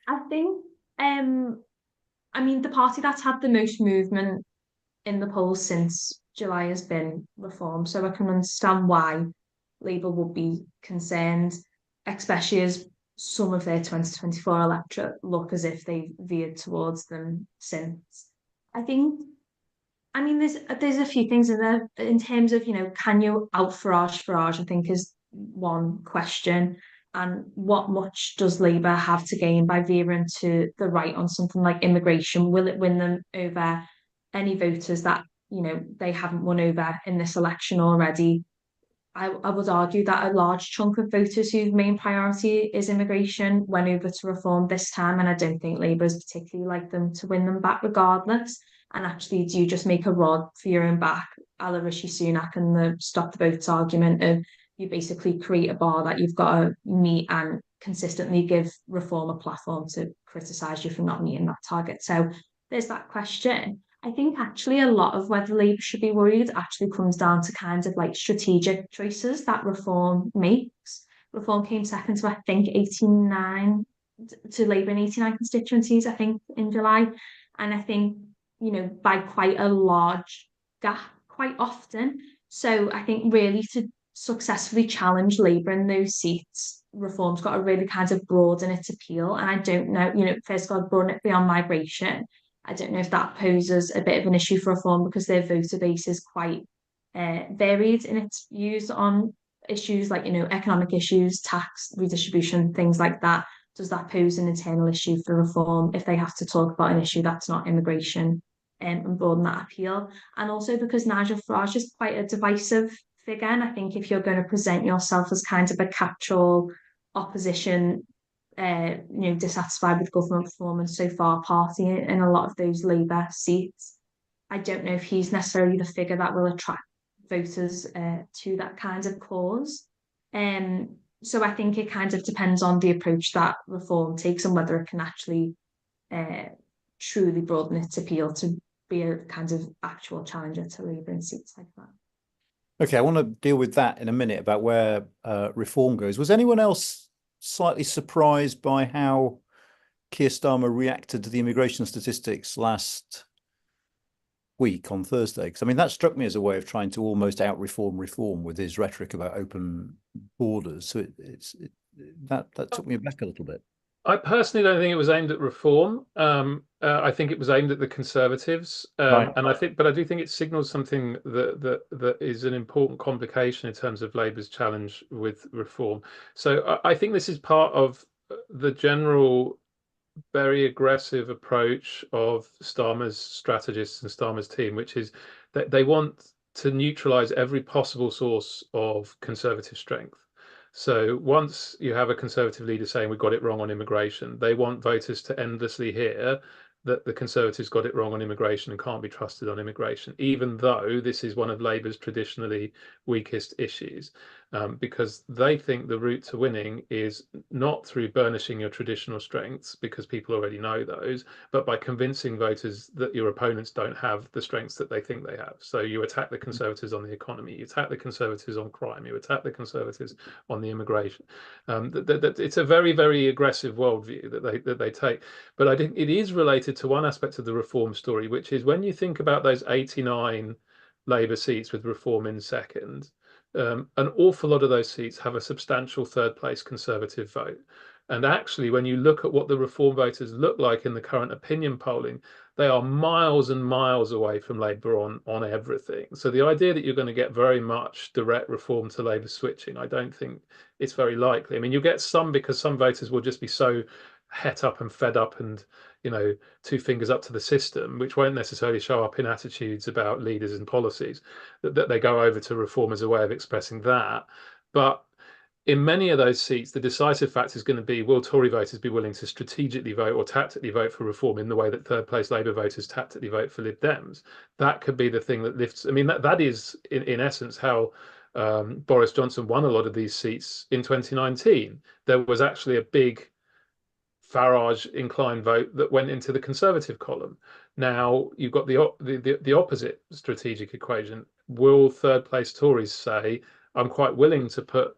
I think, I mean, the party that's had the most movement in the polls since July has been Reform. So I can understand why Labour would be concerned, especially as some of their 2024 electorate look as if they've veered towards them since. I think, I mean, there's a few things in there in terms of, can you out Farage, I think is one question. And what much does Labour have to gain by veering to the right on something like immigration? Will it win them over any voters that, they haven't won over in this election already? I would argue that a large chunk of voters whose main priority is immigration went over to Reform this time, and I don't think Labour is particularly like them to win them back regardless. And actually, do you just make a rod for your own back, a la Rishi Sunak and the stop the votes argument of you basically create a bar that you've got to meet and consistently give Reform a platform to criticise you for not meeting that target. So there's that question. I think actually a lot of whether Labour should be worried actually comes down to kind of like strategic choices that Reform makes. Reform came second to, I think, 89 to Labour in 89 constituencies, I think, in July. And I think, you know, by quite a large gap quite often. So I think really to successfully challenge Labour in those seats, Reform's got to really kind of broaden its appeal. And I don't know, you know, first of all, broaden it beyond migration. I don't know if that poses a bit of an issue for Reform because their voter base is quite varied in its views on issues like, you know, economic issues, tax redistribution, things like that. Does that pose an internal issue for Reform if they have to talk about an issue that's not immigration and broaden that appeal? And also because Nigel Farage is quite a divisive figure, and I think if you're going to present yourself as kind of a catch-all opposition, you know, dissatisfied with government performance so far party in a lot of those Labour seats, I don't know if he's necessarily the figure that will attract voters to that kind of cause. So I think it kind of depends on the approach that Reform takes and whether it can actually truly broaden its appeal to be a kind of actual challenger to Labour in seats like that. Okay, I want to deal with that in a minute about where Reform goes. Was anyone else slightly surprised by how Keir Starmer reacted to the immigration statistics last week on Thursday? Because I mean, that struck me as a way of trying to almost out-reform reform with his rhetoric about open borders. So that took me back a little bit. I personally don't think it was aimed at Reform. I think it was aimed at the Conservatives, Right. and I do think it signals something that is an important complication in terms of Labour's challenge with Reform. So I think this is part of the general very aggressive approach of Starmer's strategists and Starmer's team, which is that they want to neutralise every possible source of Conservative strength. So once you have a Conservative leader saying we got it wrong on immigration, they want voters to endlessly hear that the Conservatives got it wrong on immigration and can't be trusted on immigration, even though this is one of Labour's traditionally weakest issues, because they think the route to winning is not through burnishing your traditional strengths, because people already know those, but by convincing voters that your opponents don't have the strengths that they think they have. So you attack the Conservatives on the economy, you attack the Conservatives on crime, you attack the Conservatives on the immigration. It's a very, very aggressive worldview that they take. But I think it is related to one aspect of the Reform story, which is when you think about those 89 Labour seats with Reform in second, an awful lot of those seats have a substantial third place Conservative vote. And actually, when you look at what the Reform voters look like in the current opinion polling, they are miles and miles away from Labour on everything. So the idea that you're going to get very much direct Reform to Labour switching, I don't think it's very likely. I mean, you'll get some because some voters will just be so het up and fed up and, you know, two fingers up to the system, which won't necessarily show up in attitudes about leaders and policies, that they go over to Reform as a way of expressing that. But in many of those seats, the decisive factor is going to be, will Tory voters be willing to strategically vote or tactically vote for Reform in the way that third place Labour voters tactically vote for Lib Dems? That could be the thing that lifts. I mean, that is in essence how Boris Johnson won a lot of these seats in 2019. There was actually a big Farage inclined vote that went into the Conservative column. Now you've got the opposite strategic equation. Will third place Tories say, I'm quite willing to put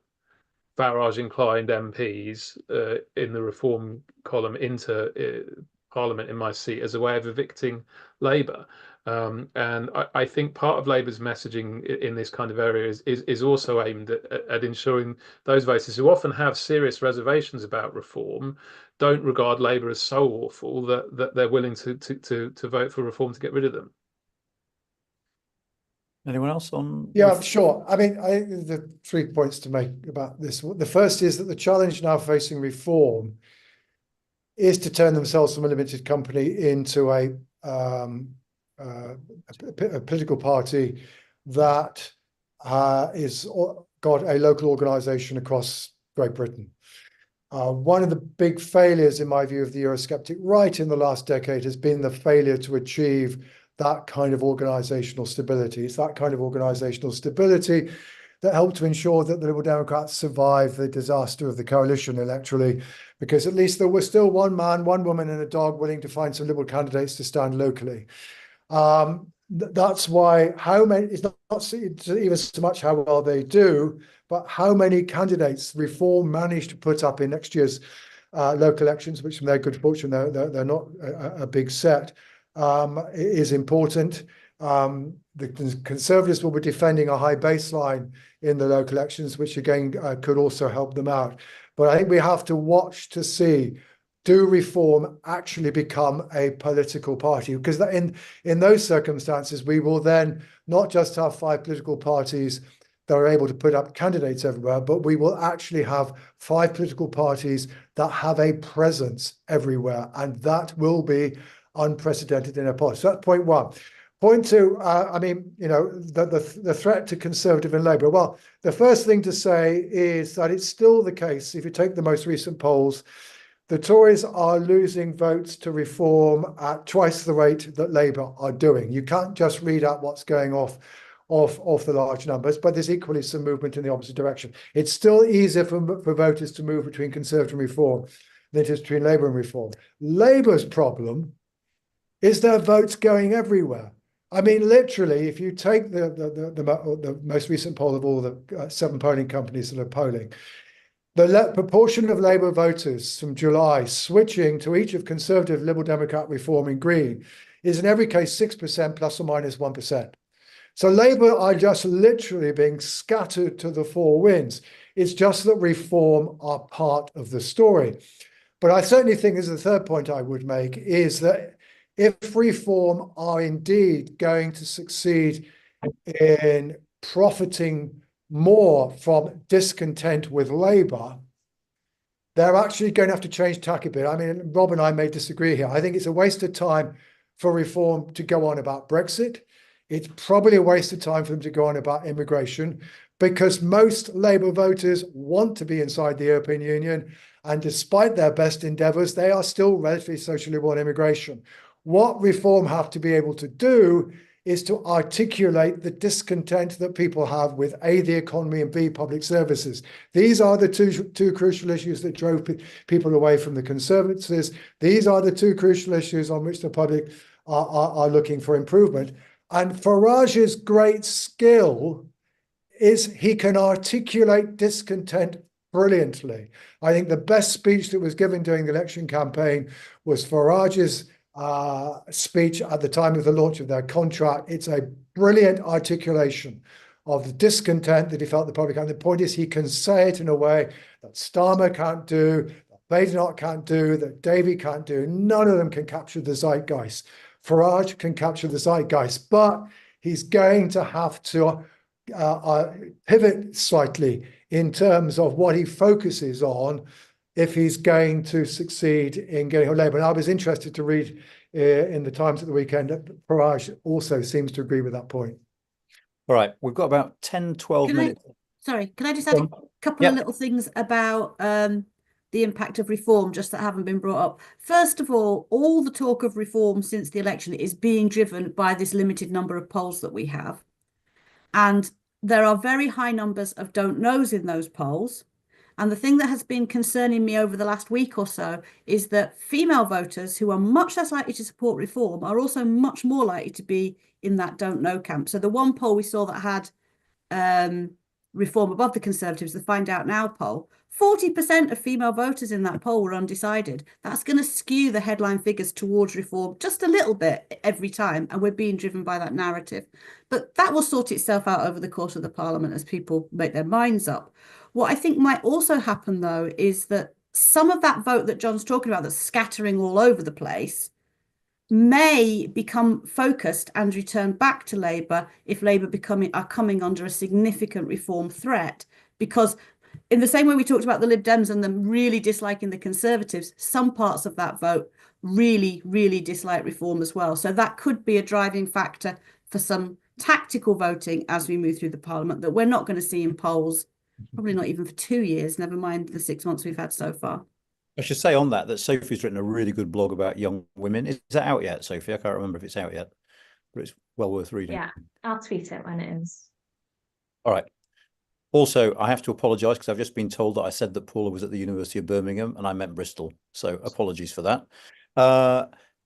Farage inclined MPs in the Reform column into Parliament in my seat as a way of evicting Labour? And I think part of Labour's messaging in this kind of area is also aimed at ensuring those voters who often have serious reservations about Reform don't regard Labour as so awful that they're willing to vote for Reform to get rid of them. Anyone else on? Yeah, sure. I mean, the 3 points to make about this. The first is that the challenge now facing Reform is to turn themselves from a limited company into a political party that is got a local organisation across Great Britain. One of the big failures, in my view, of the Eurosceptic right in the last decade has been the failure to achieve that kind of organisational stability. It's that kind of organisational stability that helped to ensure that the Liberal Democrats survived the disaster of the coalition electorally, because at least there was still one man, one woman and a dog willing to find some Liberal candidates to stand locally. That's why it's not even so much how well they do, but how many candidates Reform managed to put up in next year's local elections, which from their good fortune, they're not a big set, is important. The Conservatives will be defending a high baseline in the local elections, which again could also help them out. But I think we have to watch to see, do Reform actually become a political party? Because in those circumstances, we will then not just have 5 political parties that are able to put up candidates everywhere, but we will actually have 5 political parties that have a presence everywhere. And that will be unprecedented in a party. So that's point one. Point two, I mean, you know, the threat to Conservative and Labour. Well, the first thing to say is that it's still the case, if you take the most recent polls, the Tories are losing votes to Reform at twice the rate that Labour are doing. You can't just read out what's going off the large numbers, but there's equally some movement in the opposite direction. It's still easier for voters to move between Conservative and Reform than it is between Labour and Reform. Labour's problem is their votes going everywhere. I mean, literally, if you take the most recent poll of all the 7 polling companies that are polling, the proportion of Labour voters from July switching to each of Conservative, Liberal Democrat, Reform and Green is in every case 6% plus or minus 1%. So Labour are just literally being scattered to the 4 winds. It's just that Reform are part of the story. But I certainly think, as the third point I would make, is that if Reform are indeed going to succeed in profiting more from discontent with Labour, they're actually going to have to change tack a bit. I mean, Rob and I may disagree here. I think it's a waste of time for Reform to go on about Brexit. It's probably a waste of time for them to go on about immigration, because most Labour voters want to be inside the European Union. And despite their best endeavours, they are still relatively socially liberal on immigration. What Reform have to be able to do is to articulate the discontent that people have with A, the economy, and B, public services. These are the two crucial issues that drove people away from the Conservatives. These are the 2 crucial issues on which the public are looking for improvement. And Farage's great skill is he can articulate discontent brilliantly. I think the best speech that was given during the election campaign was Farage's speech at the time of the launch of their contract. It's a brilliant articulation of the discontent that he felt the public. And the point is, he can say it in a way that Starmer can't do, that Badenoch can't do, that Davey can't do. None of them can capture the zeitgeist. Farage can capture the zeitgeist, but he's going to have to pivot slightly in terms of what he focuses on if he's going to succeed in getting on Labour. And I was interested to read in the Times at the weekend that Farage also seems to agree with that point. All right, we've got about 10, 12 minutes. Can I just add a couple of little things about the impact of Reform, just that haven't been brought up? First of all the talk of Reform since the election is being driven by this limited number of polls that we have. And there are very high numbers of don't knows in those polls. And the thing that has been concerning me over the last week or so is that female voters, who are much less likely to support Reform, are also much more likely to be in that don't know camp. So the one poll we saw that had Reform above the Conservatives, the Find Out Now poll, 40% of female voters in that poll were undecided. That's going to skew the headline figures towards Reform just a little bit every time, and we're being driven by that narrative. But that will sort itself out over the course of the Parliament as people make their minds up. What I think might also happen, though, is that some of that vote that John's talking about that's scattering all over the place may become focused and return back to Labour if Labour are coming under a significant Reform threat. Because in the same way we talked about the Lib Dems and them really disliking the Conservatives, some parts of that vote really, really dislike Reform as well. So that could be a driving factor for some tactical voting as we move through the Parliament that we're not going to see in polls, probably not even for 2 years, never mind the 6 months we've had so far. I should say on that Sophie's written a really good blog about young women. Is that out yet, Sophie? I can't remember if it's out yet, but it's well worth reading. Yeah, I'll tweet it when it is. All right. Also, I have to apologise because I've just been told that I said that Paula was at the University of Birmingham and I meant Bristol. So apologies for that.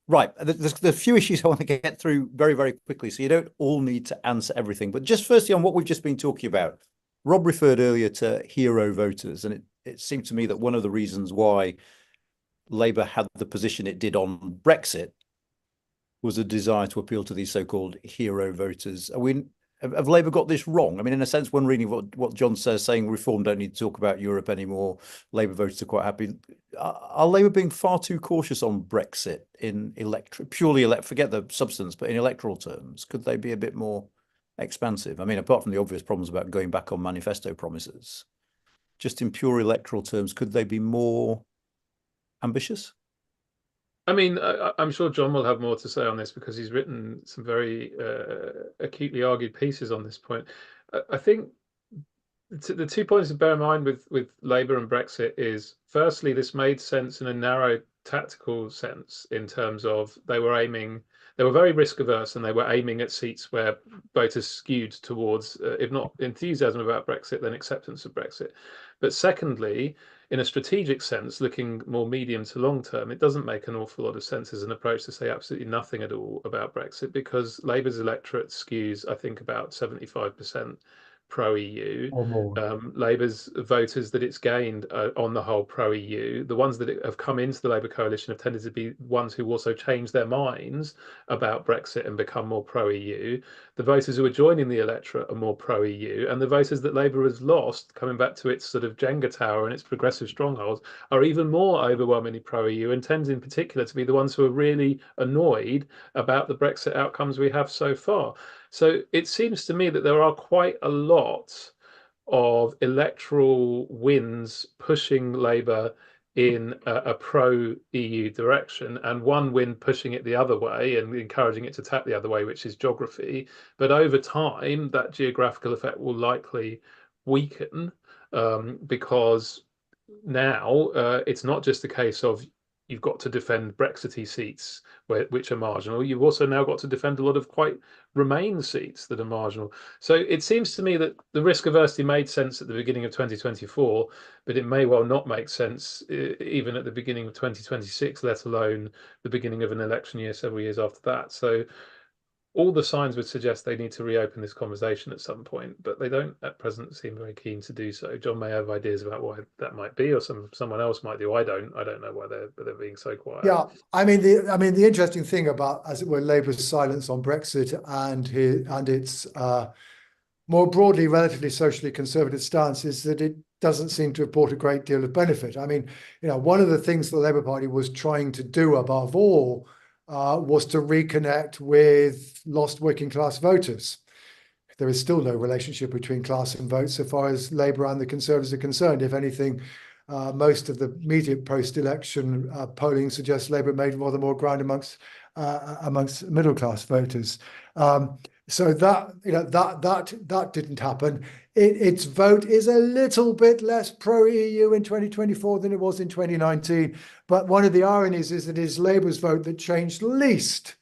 Right. There's a few issues I want to get through very, very quickly. So you don't all need to answer everything. But just firstly on what we've just been talking about, Rob referred earlier to hero voters. And it seemed to me that one of the reasons why Labour had the position it did on Brexit was a desire to appeal to these so-called hero voters. Have Labour got this wrong? I mean, in a sense, when reading what John says, saying reform don't need to talk about Europe anymore, Labour voters are quite happy. Are Labour being far too cautious on Brexit in forget the substance, but in electoral terms? Could they be a bit more expansive? I mean, apart from the obvious problems about going back on manifesto promises, just in pure electoral terms, could they be more ambitious? I mean, I'm sure John will have more to say on this because he's written some very acutely argued pieces on this point. I think the 2 points to bear in mind with Labour and Brexit is, firstly, this made sense in a narrow tactical sense in terms of they were very risk averse and they were aiming at seats where voters skewed towards, if not enthusiasm about Brexit, then acceptance of Brexit. But secondly, in a strategic sense, looking more medium to long term, it doesn't make an awful lot of sense as an approach to say absolutely nothing at all about Brexit, because Labour's electorate skews, I think, about 75% pro-EU. Or more. Labour's voters that it's gained on the whole pro-EU. The ones that have come into the Labour coalition have tended to be ones who also change their minds about Brexit and become more pro-EU. The voters who are joining the electorate are more pro-EU, and the voters that Labour has lost, coming back to its sort of Jenga tower and its progressive strongholds, are even more overwhelmingly pro-EU and tend in particular to be the ones who are really annoyed about the Brexit outcomes we have so far. So it seems to me that there are quite a lot of electoral wins pushing Labour in a pro-EU direction, and one win pushing it the other way and encouraging it to tap the other way, which is geography. But over time, that geographical effect will likely weaken because now it's not just a case of you've got to defend Brexity seats which are marginal. You've also now got to defend a lot of quite Remain seats that are marginal. So it seems to me that the risk aversity made sense at the beginning of 2024, but it may well not make sense even at the beginning of 2026, let alone the beginning of an election year several years after that. So all the signs would suggest they need to reopen this conversation at some point, but they don't at present seem very keen to do so. John may have ideas about why that might be, or someone else might do. I don't know why they're being so quiet. Yeah, I mean the interesting thing about, as it were, Labour's silence on Brexit and its more broadly relatively socially conservative stance is that it doesn't seem to have brought a great deal of benefit. I mean, one of the things the Labour Party was trying to do above all was to reconnect with lost working class voters. There is still no relationship between class and vote so far as Labour and the Conservatives are concerned. If anything, most of the immediate post-election polling suggests Labour made rather more ground amongst middle class voters. So that didn't happen. Its vote is a little bit less pro-EU in 2024 than it was in 2019. But one of the ironies is that it is Labour's vote that changed least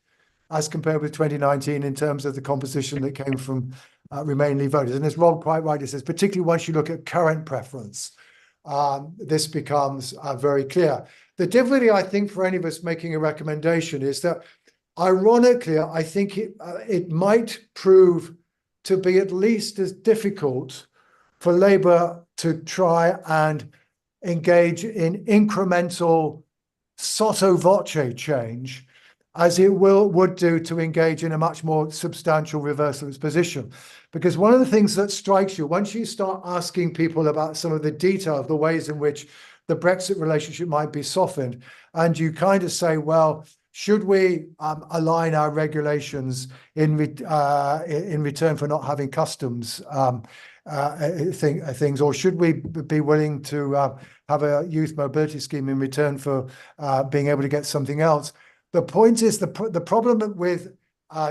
as compared with 2019 in terms of the composition that came from Remain-Leave voters. And as Rob quite rightly says, particularly once you look at current preference, this becomes very clear. The difficulty, I think, for any of us making a recommendation is that, ironically, I think it might prove to be at least as difficult for Labour to try and engage in incremental sotto voce change as it would do to engage in a much more substantial reversal of its position. Because one of the things that strikes you, once you start asking people about some of the detail of the ways in which the Brexit relationship might be softened, and you kind of say, well, should we align our regulations in return for not having customs things, or should we be willing to have a youth mobility scheme in return for being able to get something else? The point is the problem with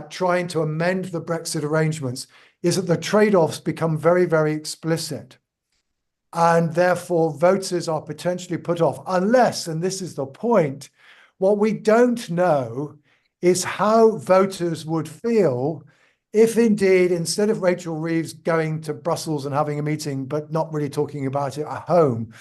trying to amend the Brexit arrangements is that the trade-offs become very, very explicit. And therefore, voters are potentially put off unless, and this is the point, what we don't know is how voters would feel if indeed, instead of Rachel Reeves going to Brussels and having a meeting, but not really talking about it at home,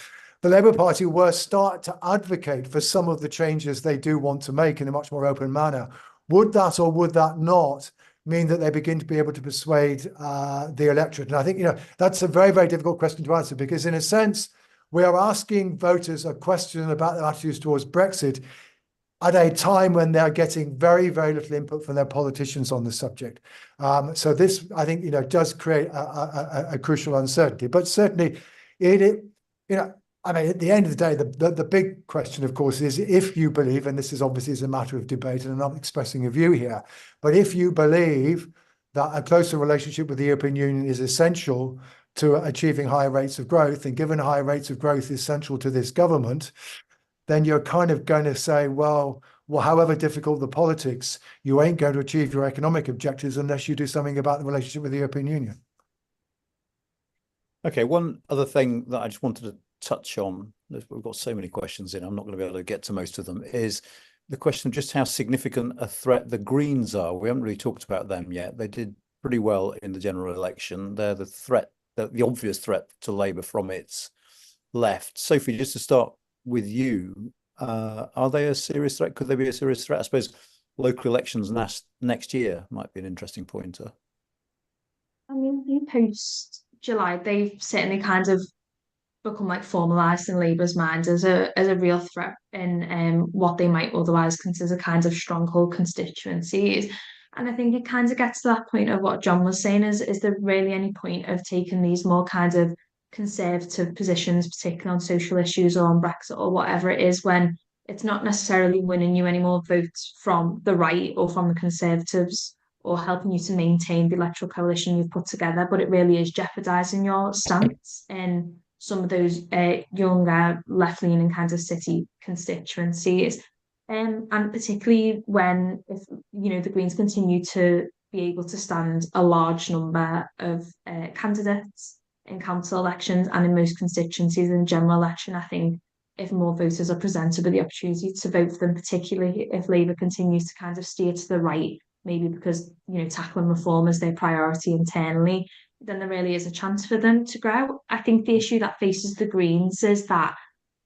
the Labour Party were start to advocate for some of the changes they do want to make in a much more open manner. Would that or would that not mean that they begin to be able to persuade the electorate? And I think, that's a very, very difficult question to answer, because in a sense, we are asking voters a question about their attitudes towards Brexit at a time when they're getting very, very little input from their politicians on the subject. So this, I think, does create a crucial uncertainty. But certainly, at the end of the day, the big question, of course, is if you believe, and this is obviously a matter of debate, and I'm not expressing a view here, but if you believe that a closer relationship with the European Union is essential to achieving higher rates of growth, and given higher rates of growth is central to this government, then you're kind of going to say, well, however difficult the politics, you ain't going to achieve your economic objectives unless you do something about the relationship with the European Union. Okay, one other thing that I just wanted to touch on, we've got so many questions in, I'm not going to be able to get to most of them, is the question of just how significant a threat the Greens are. We haven't really talked about them yet. They did pretty well in the general election. They're the threat, the obvious threat to Labour from its left. Sophie, just to start with you, are they a serious threat? Could they be a serious threat? I suppose local elections next year might be an interesting pointer. I mean, post-July, they've certainly kind of become like formalised in Labour's mind as a real threat in what they might otherwise consider kind of stronghold constituencies. And I think it kind of gets to that point of what John was saying, is there really any point of taking these more kind of conservative positions, particularly on social issues or on Brexit or whatever it is, when it's not necessarily winning you any more votes from the right or from the Conservatives or helping you to maintain the electoral coalition you've put together, but it really is jeopardising your stance in some of those younger left-leaning kind of city constituencies. And particularly when, if the Greens continue to be able to stand a large number of candidates in council elections and in most constituencies in the general election, I think if more voters are presented with the opportunity to vote for them, particularly if Labour continues to kind of steer to the right, maybe because tackling reform is their priority internally, then there really is a chance for them to grow. I think the issue that faces the Greens is that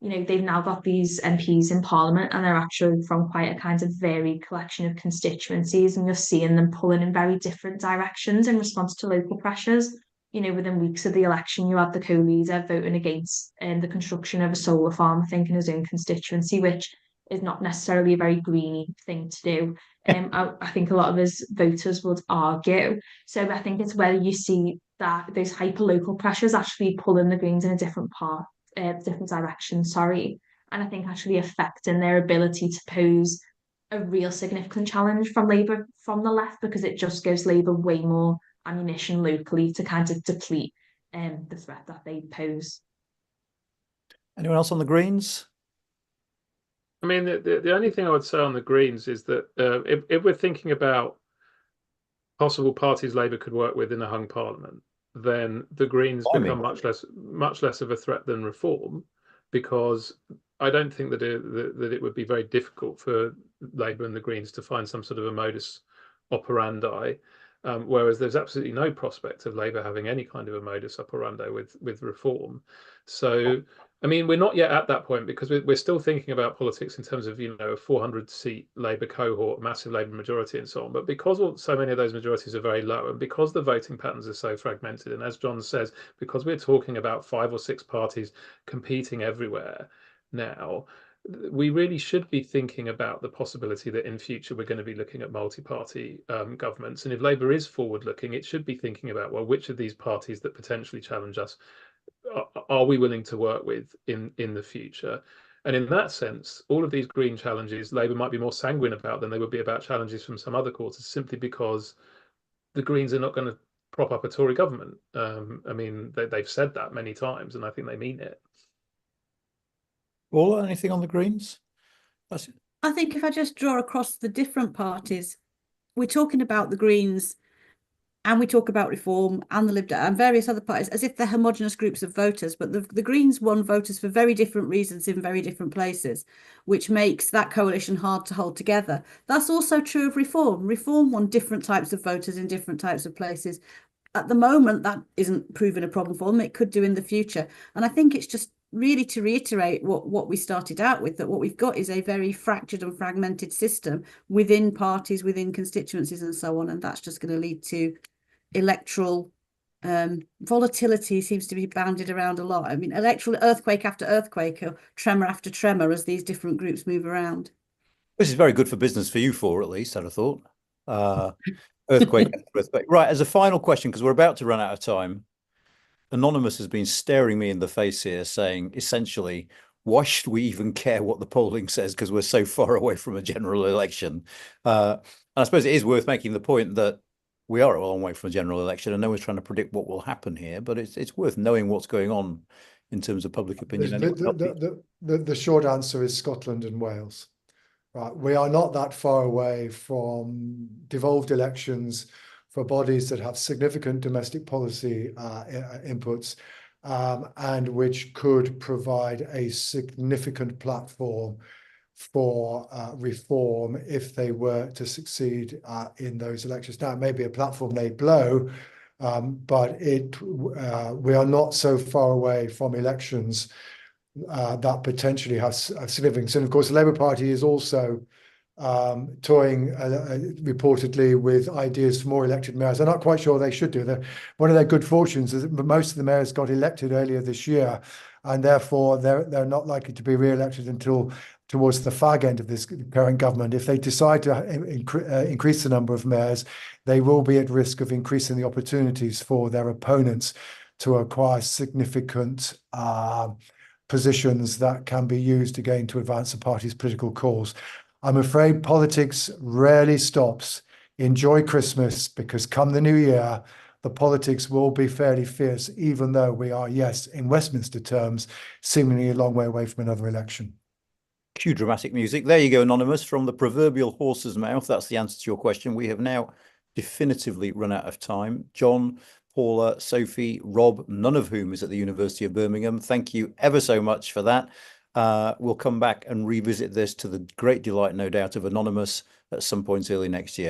they've now got these MPs in Parliament, and they're actually from quite a kind of varied collection of constituencies, and you're seeing them pulling in very different directions in response to local pressures. Within weeks of the election, you have the co-leader voting against the construction of a solar farm, I think, in his own constituency, which is not necessarily a very greeny thing to do. I think a lot of his voters would argue. So I think it's whether you see that those hyper-local pressures actually pulling the Greens in a different direction, and I think actually affecting their ability to pose a real significant challenge from Labour from the left, because it just gives Labour way more ammunition locally to kind of deplete the threat that they pose. Anyone else on the Greens? I mean, the only thing I would say on the Greens is that if we're thinking about possible parties Labour could work with in a hung parliament, then the Greens become much less of a threat than Reform, because I don't think that it would be very difficult for Labour and the Greens to find some sort of a modus operandi, whereas there's absolutely no prospect of Labour having any kind of a modus operandi with Reform. So, I mean, we're not yet at that point, because we're still thinking about politics in terms of, a 400-seat Labour cohort, massive Labour majority and so on. But because so many of those majorities are very low, and because the voting patterns are so fragmented, and as John says, because we're talking about 5 or 6 parties competing everywhere now, we really should be thinking about the possibility that in future we're going to be looking at multi-party governments. And if Labour is forward-looking, it should be thinking about, well, which of these parties that potentially challenge us are we willing to work with in the future? And in that sense, all of these Green challenges, Labour might be more sanguine about than they would be about challenges from some other quarters, simply because the Greens are not going to prop up a Tory government. I mean, they've said that many times, and I think they mean it. Paula, anything on the Greens? I think if I just draw across the different parties, we're talking about the Greens and we talk about Reform and the Lib Dem and various other parties as if they're homogenous groups of voters, but the Greens won voters for very different reasons in very different places, which makes that coalition hard to hold together. That's also true of Reform. Reform won different types of voters in different types of places. At the moment, that isn't proving a problem for them. It could do in the future. And I think it's just really to reiterate what we started out with, that what we've got is a very fractured and fragmented system within parties, within constituencies and so on. And that's just going to lead to electoral volatility. Seems to be bounded around a lot. I mean, electoral earthquake after earthquake or tremor after tremor as these different groups move around. This is very good for business for you four, at least, I'd have thought. Earthquake after earthquake. Right, as a final question, because we're about to run out of time, Anonymous has been staring me in the face here, saying, essentially, why should we even care what the polling says, because we're so far away from a general election? And I suppose it is worth making the point that we are a long way from a general election, and no one's trying to predict what will happen here, but it's worth knowing what's going on in terms of public opinion. The short answer is Scotland and Wales. Right, we are not that far away from devolved elections for bodies that have significant domestic policy inputs and which could provide a significant platform for reform if they were to succeed in those elections. Now, it may be a platform they blow, but we are not so far away from elections that potentially has significance. And of course, the Labour Party is also toying reportedly with ideas for more elected mayors. They're not quite sure they should do that. One of their good fortunes is that most of the mayors got elected earlier this year, and therefore they're not likely to be re-elected until towards the fag end of this current government. If they decide to increase the number of mayors, they will be at risk of increasing the opportunities for their opponents to acquire significant positions that can be used again to advance the party's political cause. I'm afraid politics rarely stops. Enjoy Christmas, because come the new year, the politics will be fairly fierce, even though we are, yes, in Westminster terms, seemingly a long way away from another election. Cue dramatic music. There you go, Anonymous, from the proverbial horse's mouth. That's the answer to your question. We have now definitively run out of time. John, Paula, Sophie, Rob, none of whom is at the University of Birmingham. Thank you ever so much for that. We'll come back and revisit this to the great delight, no doubt, of Anonymous at some point early next year.